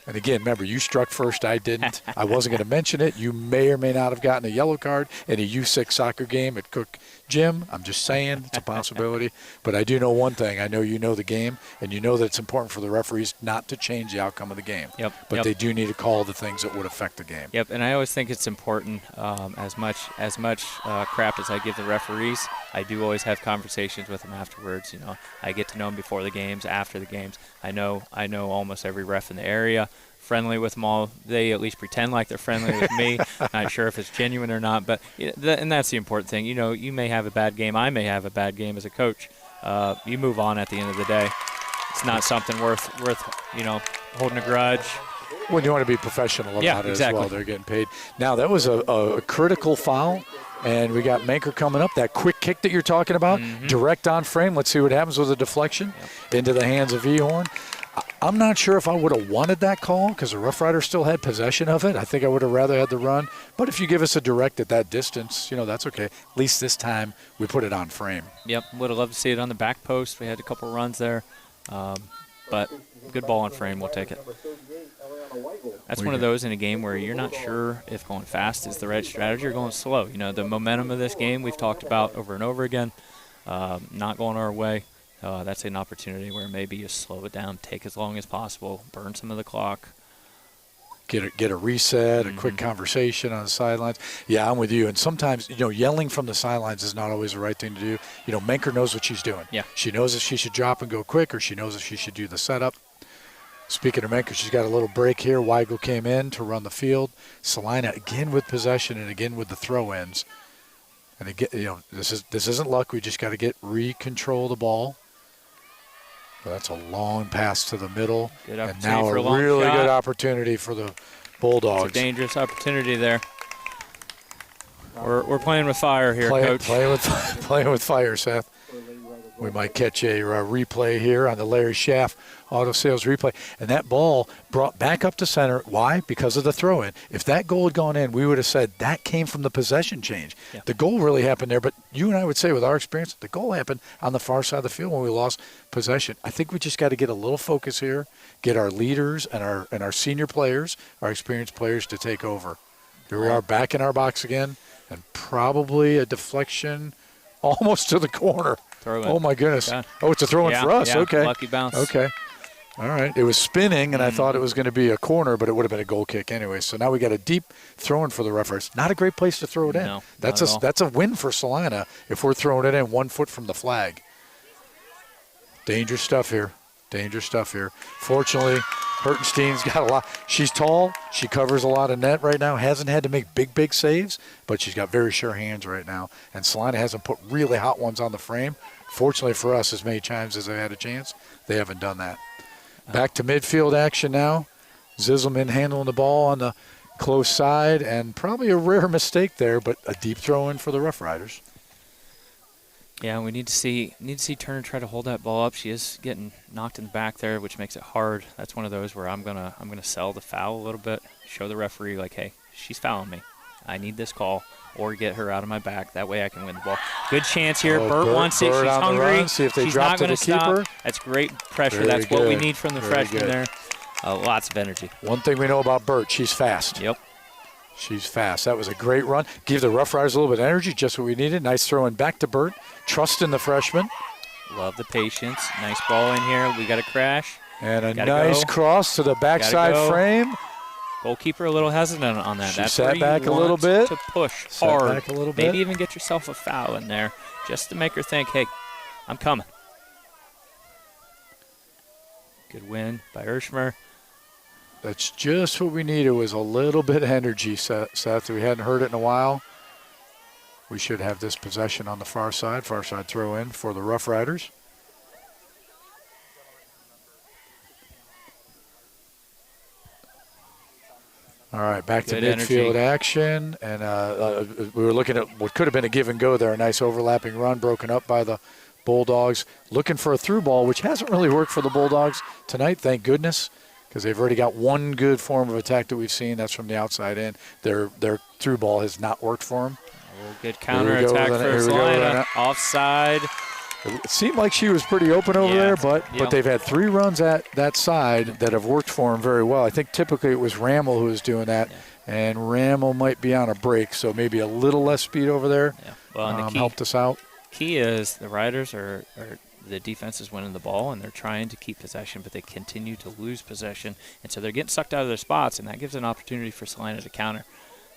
And again, remember, you struck first. I didn't. I wasn't going to mention it. You may or may not have gotten a yellow card in a U6 soccer game at Cook Gym. I'm just saying it's a possibility. But I do know one thing. I know you know the game, and you know that it's important for the referees not to change the outcome of the game. Yep. But they do need to call the things that would affect the game. Yep, and I always think it's important, as much crap as I give the referees, I do always have conversations with them afterwards. You know, I get to know them before the games, after the games. I know almost every ref in the area. Friendly with them all. They at least pretend like they're friendly with me. Not sure if it's genuine or not, but and that's the important thing. You know, you may have a bad game. I may have a bad game as a coach. You move on at the end of the day. It's not something worth holding a grudge. Well, you want to be professional about it exactly. as well. They're getting paid. Now, that was a critical foul, and we got Manker coming up. That quick kick that you're talking about, direct on frame. Let's see what happens with a deflection into the hands of Ehorn. I'm not sure if I would have wanted that call because the Rough Rider still had possession of it. I think I would have rather had the run. But if you give us a direct at that distance, that's okay. At least this time we put it on frame. Yep, would have loved to see it on the back post. We had a couple runs there. But good ball on frame, we'll take it. That's one of those in a game where you're not sure if going fast is the right strategy or going slow. The momentum of this game we've talked about over and over again, not going our way. That's an opportunity where maybe you slow it down, take as long as possible, burn some of the clock. Get a reset, a quick conversation on the sidelines. Yeah, I'm with you. And sometimes, yelling from the sidelines is not always the right thing to do. Menker knows what she's doing. Yeah. She knows if she should drop and go quick, or she knows if she should do the setup. Speaking of Menker, she's got a little break here. Weigel came in to run the field. Celina again with possession and again with the throw-ins. And again, this isn't luck. We just got to recontrol the ball. Well, that's a long pass to the middle. And now a really good opportunity for the Bulldogs. It's a dangerous opportunity there. We're playing with fire here, Coach. Playing with fire, Seth. We might catch a replay here on the Larry Schaff auto sales replay. And that ball brought back up to center. Why? Because of the throw-in. If that goal had gone in, we would have said that came from the possession change. Yeah. The goal really happened there, but you and I would say with our experience, the goal happened on the far side of the field when we lost possession. I think we just got to get a little focus here, get our leaders and our senior players, our experienced players to take over. Here we are back in our box again, and probably a deflection almost to the corner. Oh, my goodness. Yeah. Oh, it's a throw-in for us. Yeah. Okay. Lucky bounce. Okay. All right. It was spinning, and I thought it was going to be a corner, but it would have been a goal kick anyway. So now we got a deep throw-in for the referees. Not a great place to throw it in. No, that's a win for Celina if we're throwing it in 1 foot from the flag. Dangerous stuff here. Fortunately, Hertenstein's got a lot. She's tall. She covers a lot of net right now. Hasn't had to make big saves, but she's got very sure hands right now. And Celina hasn't put really hot ones on the frame. Fortunately for us, as many times as they had a chance, they haven't done that. Back to midfield action now. Zisselman handling the ball on the close side, and probably a rare mistake there, but a deep throw in for the Rough Riders. Yeah, we need to see Turner try to hold that ball up. She is getting knocked in the back there, which makes it hard. That's one of those where I'm gonna sell the foul a little bit, show the referee like, hey, she's fouling me. I need this call, or get her out of my back. That way I can win the ball. Good chance here. Burt wants it. She's hungry. See if they She's drop not to going the to stop. keeper. That's great pressure. Very That's good. what we need from the Very freshman good. there. Lots of energy. One thing we know about Burt, she's fast. Yep. She's fast. That was a great run. Give the Rough Riders a little bit of energy, just what we needed. Nice throw in back to Burt. Trust in the freshman. Love the patience. Nice ball in here. We got a crash. And a nice cross to the backside frame. Goalkeeper a little hesitant on that. She That's sat where you back a little want bit. to push Sat hard. back a little bit. Maybe even get yourself a foul in there just to make her think, hey, I'm coming. Good win by Ershmer. That's just what we needed, was a little bit of energy, Seth. We hadn't heard it in a while. We should have this possession on the far side throw in for the Rough Riders. All right, back to midfield action. And we were looking at what could have been a give and go there. A nice overlapping run broken up by the Bulldogs looking for a through ball, which hasn't really worked for the Bulldogs tonight, thank goodness, because they've already got one good form of attack that we've seen. That's from the outside in. Their through ball has not worked for them. Good counter attack for Celina. Offside. It seemed like she was pretty open over there, but they've had 3 runs at that side that have worked for them very well. I think typically it was Rammel who was doing that, and Rammel might be on a break, so maybe a little less speed over there helped us out. Key is the Riders are the defense is winning the ball, and they're trying to keep possession, but they continue to lose possession, and so they're getting sucked out of their spots, and that gives an opportunity for Celina to counter.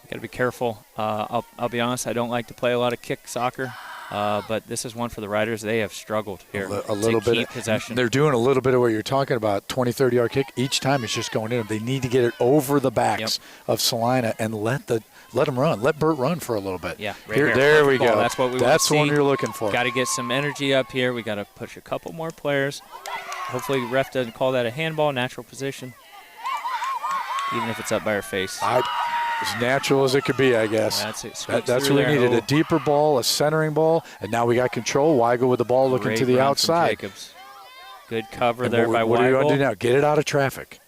You've got to be careful. I'll be honest, I don't like to play a lot of kick soccer. But this is one for the Riders. They have struggled here a little to bit keep possession. They're doing a little bit of what you're talking about, 20, 30-yard kick. Each time it's just going in them. They need to get it over the backs of Celina and let them run. Let Burt run for a little bit. Yeah, here. There we go. That's what we want to That's see. the one you're looking for. Got to get some energy up here. We got to push a couple more players. Hopefully ref doesn't call that a handball, natural position, even if it's up by her face. As natural as it could be, I guess. That's what we needed, a deeper ball, a centering ball, and now we got control. Weigel with the ball looking to the outside. Jacobs. Good cover there by Weigel. What do you want to do now? Get it out of traffic.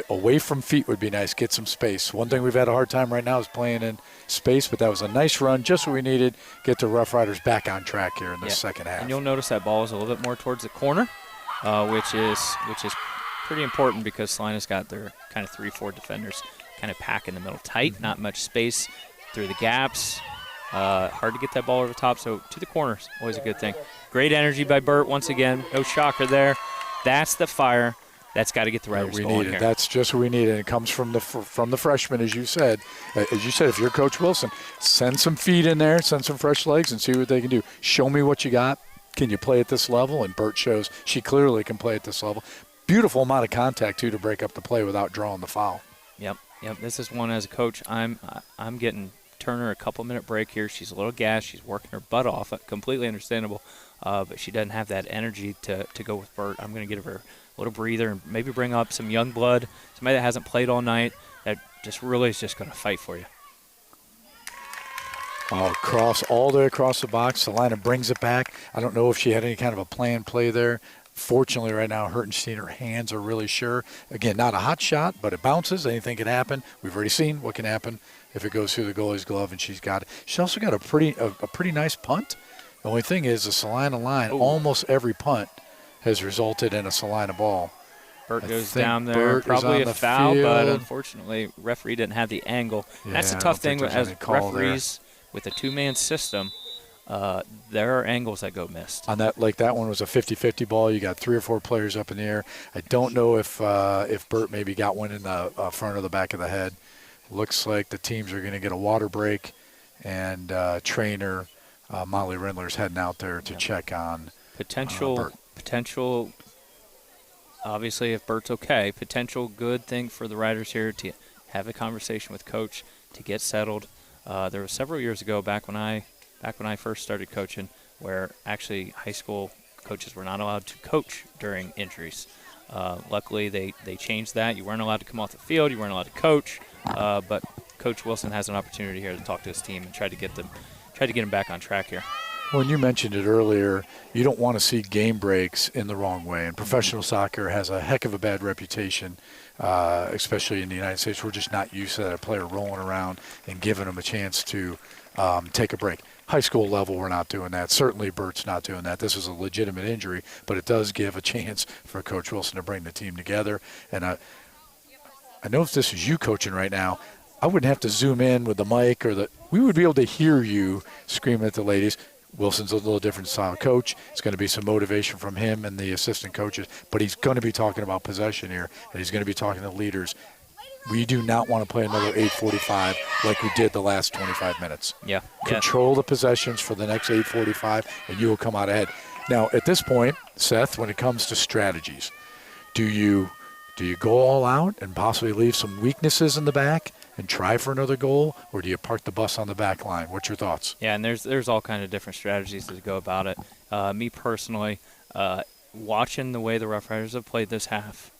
Away from feet would be nice. Get some space. One thing we've had a hard time right now is playing in space, but that was a nice run, just what we needed. Get the Rough Riders back on track here in the second half. And you'll notice that ball is a little bit more towards the corner, which is pretty important because Celina's got their kind of 3-4 defenders kind of pack in the middle tight, not much space through the gaps. Hard to get that ball over the top, so to the corners, always a good thing. Great energy by Burt once again. No shocker there. That's the fire. That's got to get the Riders going here. That's just what we need, and it comes from the freshmen, as you said. If you're Coach Wilson, send some feet in there, send some fresh legs, and see what they can do. Show me what you got. Can you play at this level? And Burt shows she clearly can play at this level. Beautiful amount of contact, too, to break up the play without drawing the foul. Yep. This is one as a coach. I'm getting Turner a couple-minute break here. She's a little gassed. She's working her butt off. Completely understandable. But she doesn't have that energy to go with Burt. I'm going to give her a little breather and maybe bring up some young blood, somebody that hasn't played all night that just really is just going to fight for you. All the way across the box. Celina brings it back. I don't know if she had any kind of a planned play there. Fortunately, right now, Hertenstein, her hands are really sure. Again, not a hot shot, but it bounces. Anything can happen. We've already seen what can happen if it goes through the goalie's glove, and she's got it. She's also got a pretty nice punt. The only thing is the Celina line, almost every punt has resulted in a Celina ball. Burt goes down there, probably a foul, but unfortunately, referee didn't have the angle. Yeah, that's the tough thing as referees with a two-man system. There are angles that go missed. On that, like that one was a 50-50 ball. You got 3 or 4 players up in the air. I don't know if Burt maybe got one in the front or the back of the head. Looks like the teams are going to get a water break, and trainer Molly Rindler's heading out there to check on potential. Obviously, if Burt's okay, potential good thing for the Riders here to have a conversation with coach to get settled. There was several years ago back when I first started coaching, where actually high school coaches were not allowed to coach during injuries. Luckily, they changed that. You weren't allowed to come off the field. You weren't allowed to coach. But Coach Wilson has an opportunity here to talk to his team and try to get them back on track here. Well, you mentioned it earlier, you don't want to see game breaks in the wrong way. And professional soccer has a heck of a bad reputation, especially in the United States. We're just not used to that player rolling around and giving them a chance to take a break. High school level, we're not doing that. Certainly Burt's not doing that. This is a legitimate injury, but it does give a chance for Coach Wilson to bring the team together. And I know if this is you coaching right now, I wouldn't have to zoom in with the mic we would be able to hear you screaming at the ladies. Wilson's a little different style coach. It's going to be some motivation from him and the assistant coaches, but he's going to be talking about possession here, and he's going to be talking to leaders. We do not want to play another 8:45 like we did the last 25 minutes. Yeah. Control the possessions for the next 8:45, and you will come out ahead. Now, at this point, Seth, when it comes to strategies, do you go all out and possibly leave some weaknesses in the back and try for another goal, or do you park the bus on the back line? What's your thoughts? Yeah, and there's all kind of different strategies to go about it. Me personally, watching the way the Rough Riders have played this half,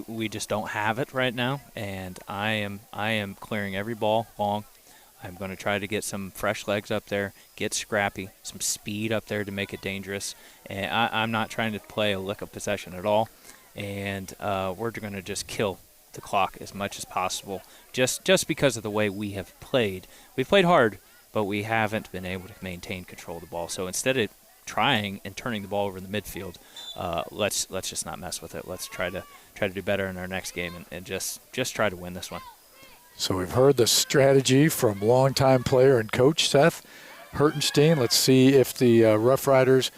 we just don't have it right now, and I am clearing every ball long. I'm going to try to get some fresh legs up there, get scrappy, some speed up there to make it dangerous. And I'm not trying to play a lick of possession at all. And we're going to just kill the clock as much as possible just because of the way we have played. We've played hard, but we haven't been able to maintain control of the ball. So instead of trying and turning the ball over in the midfield, let's just not mess with it. Let's try to do better in our next game and just try to win this one. So we've heard the strategy from longtime player and coach Seth Hertenstein. Let's see if the Rough Riders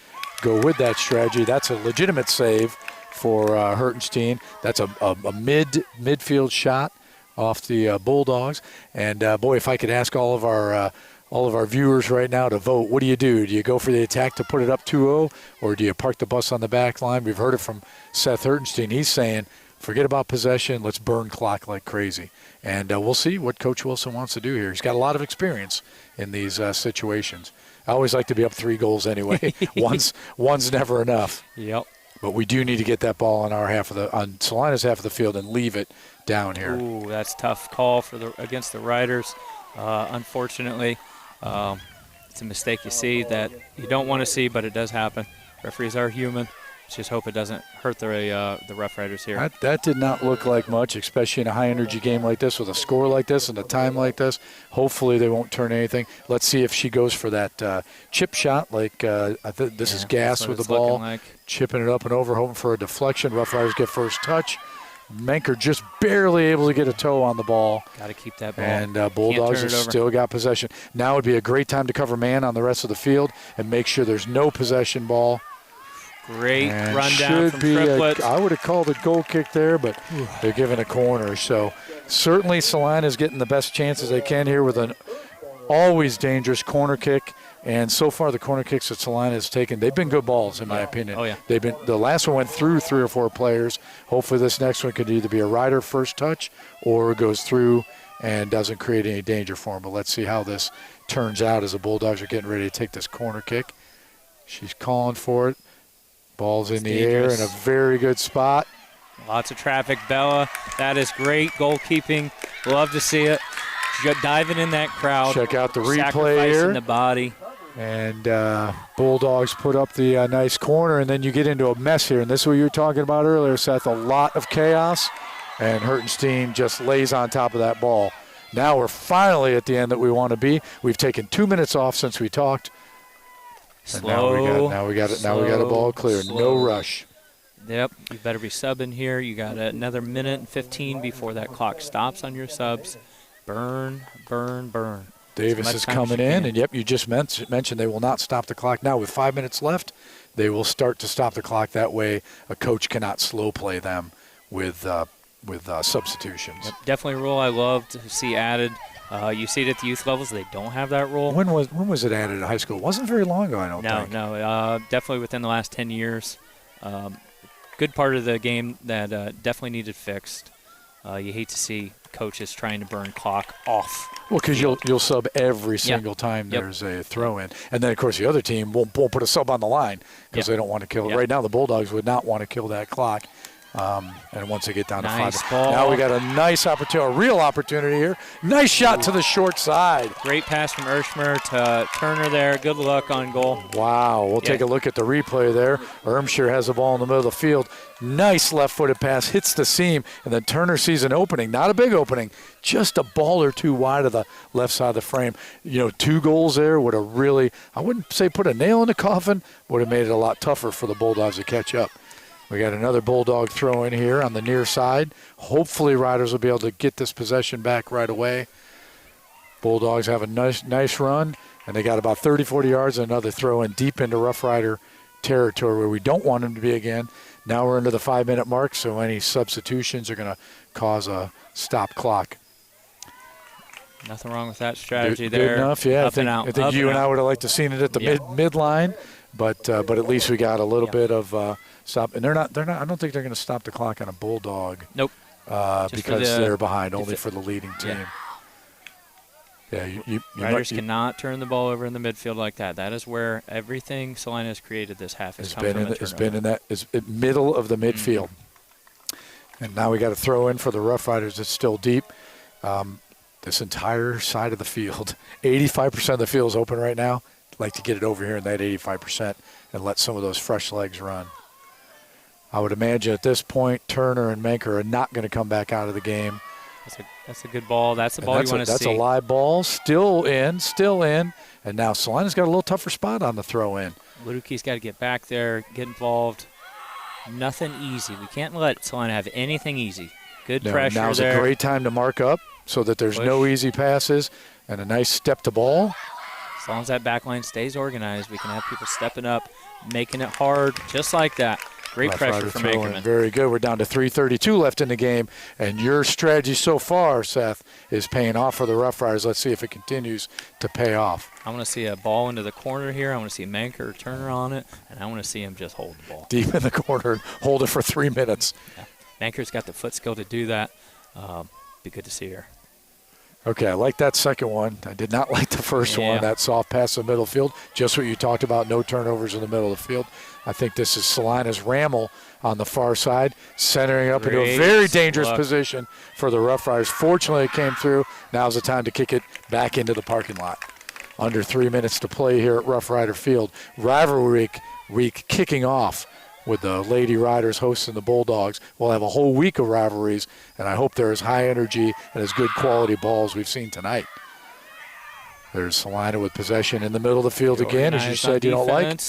go with that strategy. That's a legitimate save for Hertenstein. That's a midfield shot off the Bulldogs. And boy, if I could ask all of our viewers right now to vote, what do you do? Do you go for the attack to put it up 2-0, or do you park the bus on the back line? We've heard it from Seth Hertenstein. He's saying, forget about possession. Let's burn clock like crazy. And we'll see what Coach Wilson wants to do here. He's got a lot of experience in these situations. I always like to be up 3 goals anyway. One's never enough. Yep. But we do need to get that ball on Celina's half of the field and leave it down here. Ooh, that's a tough call against the Riders. Unfortunately, it's a mistake you see that you don't want to see, but it does happen. Referees are human. Just hope it doesn't hurt the Rough Riders here. That did not look like much, especially in a high-energy game like this with a score like this and a time like this. Hopefully they won't turn anything. Let's see if she goes for that chip shot like I think this is Gas with the ball, like. Chipping it up and over, hoping for a deflection. Rough Riders get first touch. Menker just barely able to get a toe on the ball. Got to keep that ball. And Bulldogs have still got possession. Now would be a great time to cover man on the rest of the field and make sure there's no possession ball. Great rundown from Triplets. I would have called a goal kick there, but they're giving a corner. So certainly Celina is getting the best chances they can here with an always dangerous corner kick. And so far the corner kicks that Celina has taken, they've been good balls in my opinion. Oh, yeah. The last one went through 3 or 4 players. Hopefully this next one could either be a Rider first touch or goes through and doesn't create any danger for him. But let's see how this turns out as the Bulldogs are getting ready to take this corner kick. She's calling for it. Ball's in the air in a very good spot. Lots of traffic, Bella. That is great goalkeeping. Love to see it. Diving in that crowd. Check out the replay sacrificing here. The body. And Bulldogs put up the nice corner, and then you get into a mess here. And this is what you were talking about earlier, Seth. A lot of chaos, and Hertenstein just lays on top of that ball. Now we're finally at the end that we want to be. We've taken 2 minutes off since we talked. Slow. Now we got a ball clear. Slow. No rush. Yep. You better be subbing here. You got another minute and 15 before that clock stops on your subs. Burn, burn, burn. Davis is coming in, and you just mentioned they will not stop the clock. Now with 5 minutes left, they will start to stop the clock. That way a coach cannot slow play them with substitutions. Yep, definitely a rule I love to see added. You see it at the youth levels; they don't have that rule. When was it added in high school? It wasn't very long ago, I don't think. No, definitely within the last 10 years. Good part of the game that definitely needed fixed. You hate to see coaches trying to burn clock off. Well, because you'll sub every single time there's a throw-in. And then, of course, the other team won't put a sub on the line because they don't want to kill it. Right now, the Bulldogs would not want to kill that clock. And once they get down to 5. Ball. Now we got a nice opportunity, a real opportunity here. Nice shot to the short side. Great pass from Ershmer to Turner there. Good luck on goal. Wow. We'll take a look at the replay there. Ermshire has the ball in the middle of the field. Nice left-footed pass, hits the seam, and then Turner sees an opening. Not a big opening, just a ball or two wide of the left side of the frame. 2 goals there would have really, I wouldn't say put a nail in the coffin, would have made it a lot tougher for the Bulldogs to catch up. We got another Bulldog throw in here on the near side. Hopefully Riders will be able to get this possession back right away. Bulldogs have a nice run, and they got about 30, 40 yards, and another throw in deep into Rough Rider territory where we don't want them to be again. Now we're into the 5-minute mark, so any substitutions are going to cause a stop clock. Nothing wrong with that strategy there. Good enough, yeah. I think you and I would have liked to seen it at the midline, but at least we got a little bit of stop. And they're not. I don't think they're going to stop the clock on a Bulldog. Nope. Because they're behind only for the leading team. Riders cannot turn the ball over in the midfield like that. That is where everything Celina has created this half has come from. It's been in that middle of the midfield. And now we got to throw in for the Rough Riders. It's still deep. this entire side of the field, 85% of the field is open right now. I'd like to get it over here in that 85% and let some of those fresh legs run. I would imagine at this point, Turner and Menker are not going to come back out of the game. That's a good ball. That's the ball you want to see. That's a live ball. Still in. And now Celina's got a little tougher spot on the throw in. Luduki's got to get back there, get involved. Nothing easy. We can't let Celina have anything easy. Good pressure now's there. A great time to mark up so that there's no easy passes and a nice step to ball. As long as that back line stays organized, we can have people stepping up, making it hard, just like that. Great pressure from Anchorman. Very good. We're down to 3:32 left in the game, and your strategy so far, Seth, is paying off for the Rough Riders. Let's see if it continues to pay off. I want to see a ball into the corner here. I want to see Menker or Turner on it, and I want to see him just hold the ball. Deep in the corner, hold it for 3 minutes. Yeah. Menker's got the foot skill to do that. Be good to see her. Okay, I like that second one. I did not like the first one, that soft pass in the middle field. Just what you talked about, no turnovers in the middle of the field. I think this is Celina's Rammel on the far side, centering up into a very dangerous position for the Rough Riders. Fortunately, it came through. Now's the time to kick it back into the parking lot. Under 3 minutes to play here at Rough Rider Field. Rivalry week kicking off with the Lady Riders hosting the Bulldogs. We'll have a whole week of rivalries, and I hope they're as high energy and as good quality ball as we've seen tonight. There's Celina with possession in the middle of the field again, as you said you don't like.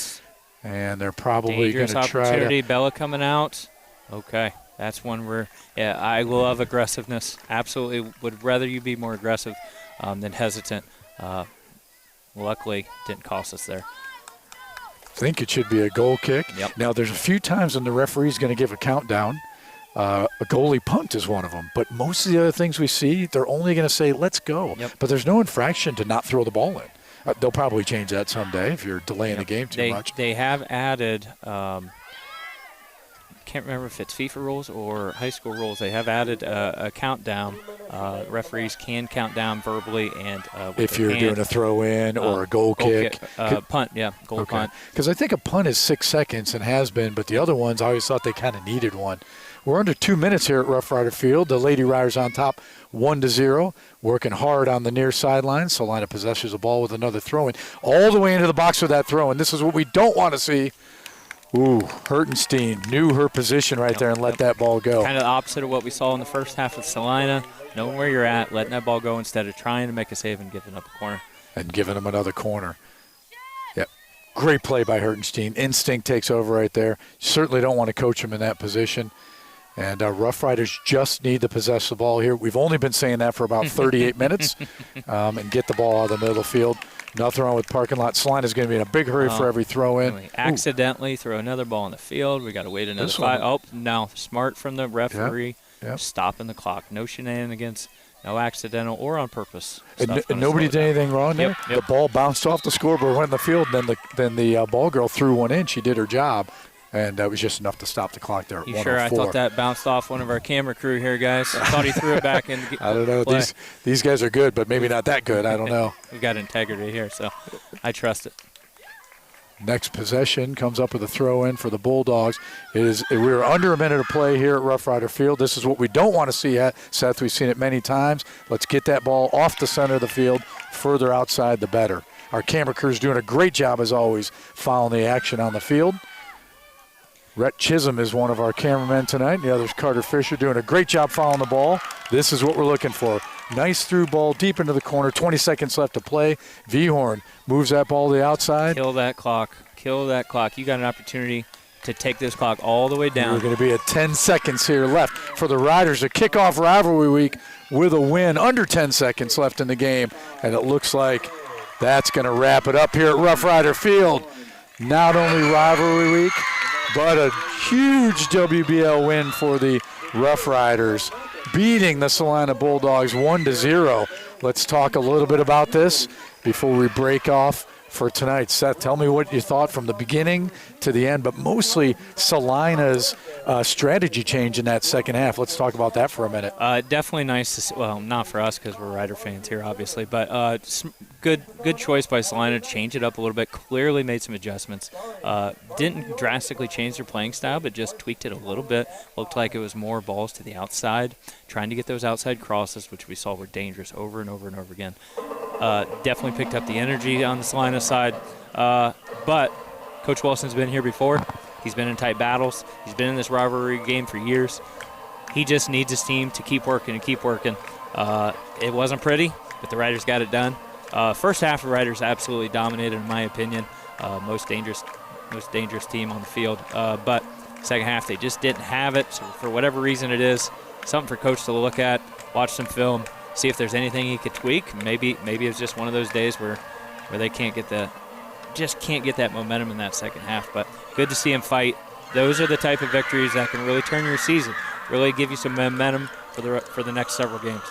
And they're probably going to try to. Bella coming out. Okay, that's one where, I love aggressiveness. Absolutely would rather you be more aggressive than hesitant. Luckily, didn't cost us there. I think it should be a goal kick. Yep. Now, there's a few times when the referee's going to give a countdown. A goalie punt is one of them. But most of the other things we see, they're only going to say, let's go. Yep. But there's no infraction to not throw the ball in. They'll probably change that someday if you're delaying the game too much. They have added, can't remember if it's FIFA rules or high school rules, they have added a countdown. Referees can count down verbally and if you're doing a throw-in or a goal kick. Punt, punt. Because I think a punt is 6 seconds and has been, but the other ones, I always thought they kind of needed one. We're under 2 minutes here at Rough Rider Field. The Lady Riders on top 1-0, working hard on the near sideline. Celina possesses the ball with another throw-in. All the way into the box with that throw-in. This is what we don't want to see. Ooh, Hertenstein knew her position right there and let that ball go. Kind of the opposite of what we saw in the first half with Celina. Knowing where you're at, letting that ball go instead of trying to make a save and giving up a corner. And giving them another corner. Yep. Great play by Hertenstein. Instinct takes over right there. Certainly don't want to coach him in that position. And Rough Riders just need to possess the ball here. We've only been saying that for about 38 minutes and get the ball out of the middle of the field. Nothing wrong with parking lot. Celina's going to be in a big hurry for every throw-in. Accidentally throw another ball in the field. We got to wait another 5. Oh, no. Smart from the referee. Yep. Stopping the clock. No shenanigans. No accidental or on purpose. And nobody did anything wrong there? Yep. The ball bounced off the scoreboard, went in the field, and then the ball girl threw one in. She did her job. And that was just enough to stop the clock there at 104. Sure? I thought that bounced off one of our camera crew here, guys. I thought he threw it back in. I don't know. Play. These guys are good, but maybe not that good. I don't know. We've got integrity here, so I trust it. Next possession comes up with a throw-in for the Bulldogs. We're under a minute of play here at Rough Rider Field. This is what we don't want to see, Seth. We've seen it many times. Let's get that ball off the center of the field. Further outside, the better. Our camera crew is doing a great job, as always, following the action on the field. Rhett Chisholm is one of our cameramen tonight. The other's Carter Fisher, doing a great job following the ball. This is what we're looking for. Nice through ball deep into the corner. 20 seconds left to play. Vhorn moves that ball to the outside. Kill that clock. Kill that clock. You got an opportunity to take this clock all the way down. We're going to be at 10 seconds here left for the Riders to kick off rivalry week with a win. Under 10 seconds left in the game. And it looks like that's going to wrap it up here at Rough Rider Field. Not only rivalry week, but a huge WBL win for the Rough Riders, beating the Celina Bulldogs 1-0. Let's talk a little bit about this before we break off for tonight. Seth, tell me what you thought from the beginning to the end, but mostly Celina's strategy change in that second half. Let's talk about that for a minute. Definitely nice to see. Well, not for us because we're Rider fans here, obviously, but good choice by Celina to change it up a little bit. Clearly made some adjustments. Didn't drastically change their playing style, but just tweaked it a little bit. Looked like it was more balls to the outside, trying to get those outside crosses, which we saw were dangerous over and over and over again. Definitely picked up the energy on the Celina side. But Coach Wilson's been here before. He's been in tight battles. He's been in this rivalry game for years. He just needs his team to keep working and keep working. It wasn't pretty, but the Riders got it done. First half, the Riders absolutely dominated, in my opinion. Most dangerous team on the field. But second half, they just didn't have it. So for whatever reason it is, something for Coach to look at, watch some film, see if there's anything he could tweak. Maybe it's just one of those days where they can't get that momentum in that second half. But good to see him fight. Those are the type of victories that can really turn your season, really give you some momentum for the next several games.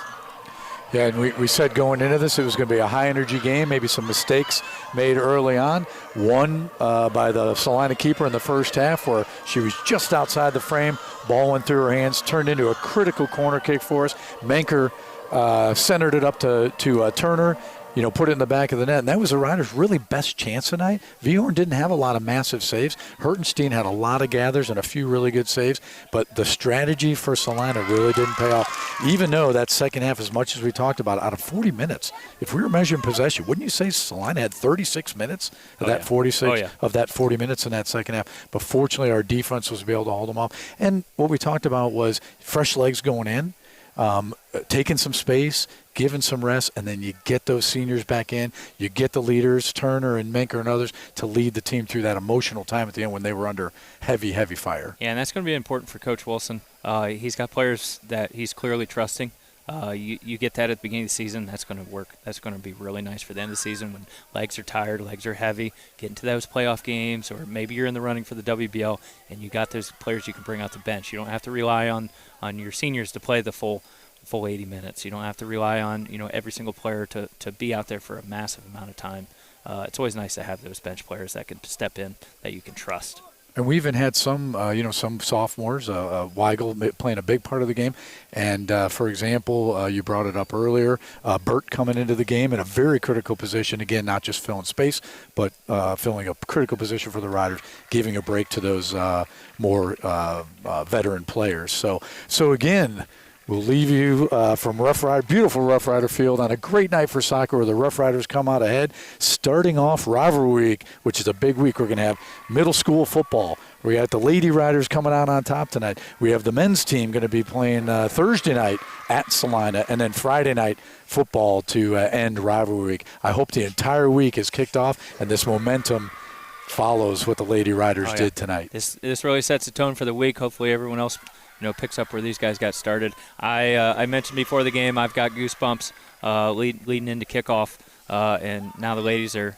Yeah, and we said going into this it was going to be a high-energy game, maybe some mistakes made early on. One by the Celina keeper in the first half where she was just outside the frame, ball went through her hands, turned into a critical corner kick for us. Menker centered it up to Turner, put it in the back of the net. And that was the Riders' really best chance tonight. Viorn didn't have a lot of massive saves. Hertenstein had a lot of gathers and a few really good saves. But the strategy for Celina really didn't pay off. Even though that second half, as much as we talked about, out of 40 minutes, if we were measuring possession, wouldn't you say Celina had 36 minutes of that 46 of that 40 minutes in that second half? But fortunately, our defense was able to hold them off. And what we talked about was fresh legs going in. Taking some space, giving some rest, and then you get those seniors back in. You get the leaders, Turner and Menker and others, to lead the team through that emotional time at the end when they were under heavy, heavy fire. Yeah, and that's going to be important for Coach Wilson. He's got players that he's clearly trusting. You get that at the beginning of the season. That's going to work. That's going to be really nice for the end of the season when legs are tired, legs are heavy, get into those playoff games, or maybe you're in the running for the WBL, and you got those players you can bring out the bench. You don't have to rely on your seniors to play the full 80 minutes. You don't have to rely on every single player to be out there for a massive amount of time. It's always nice to have those bench players that can step in, that you can trust. And we even had some sophomores, Weigel playing a big part of the game. And, for example, you brought it up earlier, Burt coming into the game in a very critical position. Again, not just filling space, but filling a critical position for the Riders, giving a break to those more veteran players. So again, we'll leave you from beautiful Rough Rider Field on a great night for soccer where the Rough Riders come out ahead. Starting off Rivalry Week, which is a big week, we're going to have middle school football. We got the Lady Riders coming out on top tonight. We have the men's team going to be playing Thursday night at Celina, and then Friday night football to end Rivalry Week. I hope the entire week is kicked off and this momentum follows what the Lady Riders did tonight. This really sets the tone for the week. Hopefully everyone else picks up where these guys got started. I mentioned before the game I've got goosebumps leading into kickoff, and now the ladies are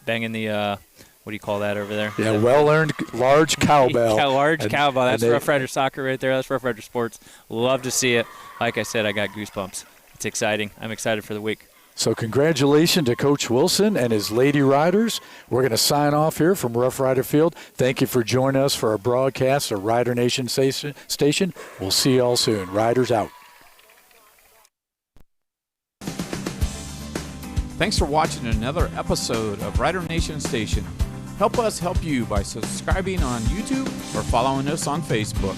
banging the what do you call that over there? Yeah, well-earned large cowbell. Cowbell. That's Rough Rider soccer right there. That's Rough Rider sports. Love to see it. Like I said, I got goosebumps. It's exciting. I'm excited for the week. So congratulations to Coach Wilson and his Lady Riders. We're going to sign off here from Rough Rider Field. Thank you for joining us for our broadcast of Rider Nation Station. We'll see you all soon. Riders out. Thanks for watching another episode of Rider Nation Station. Help us help you by subscribing on YouTube or following us on Facebook.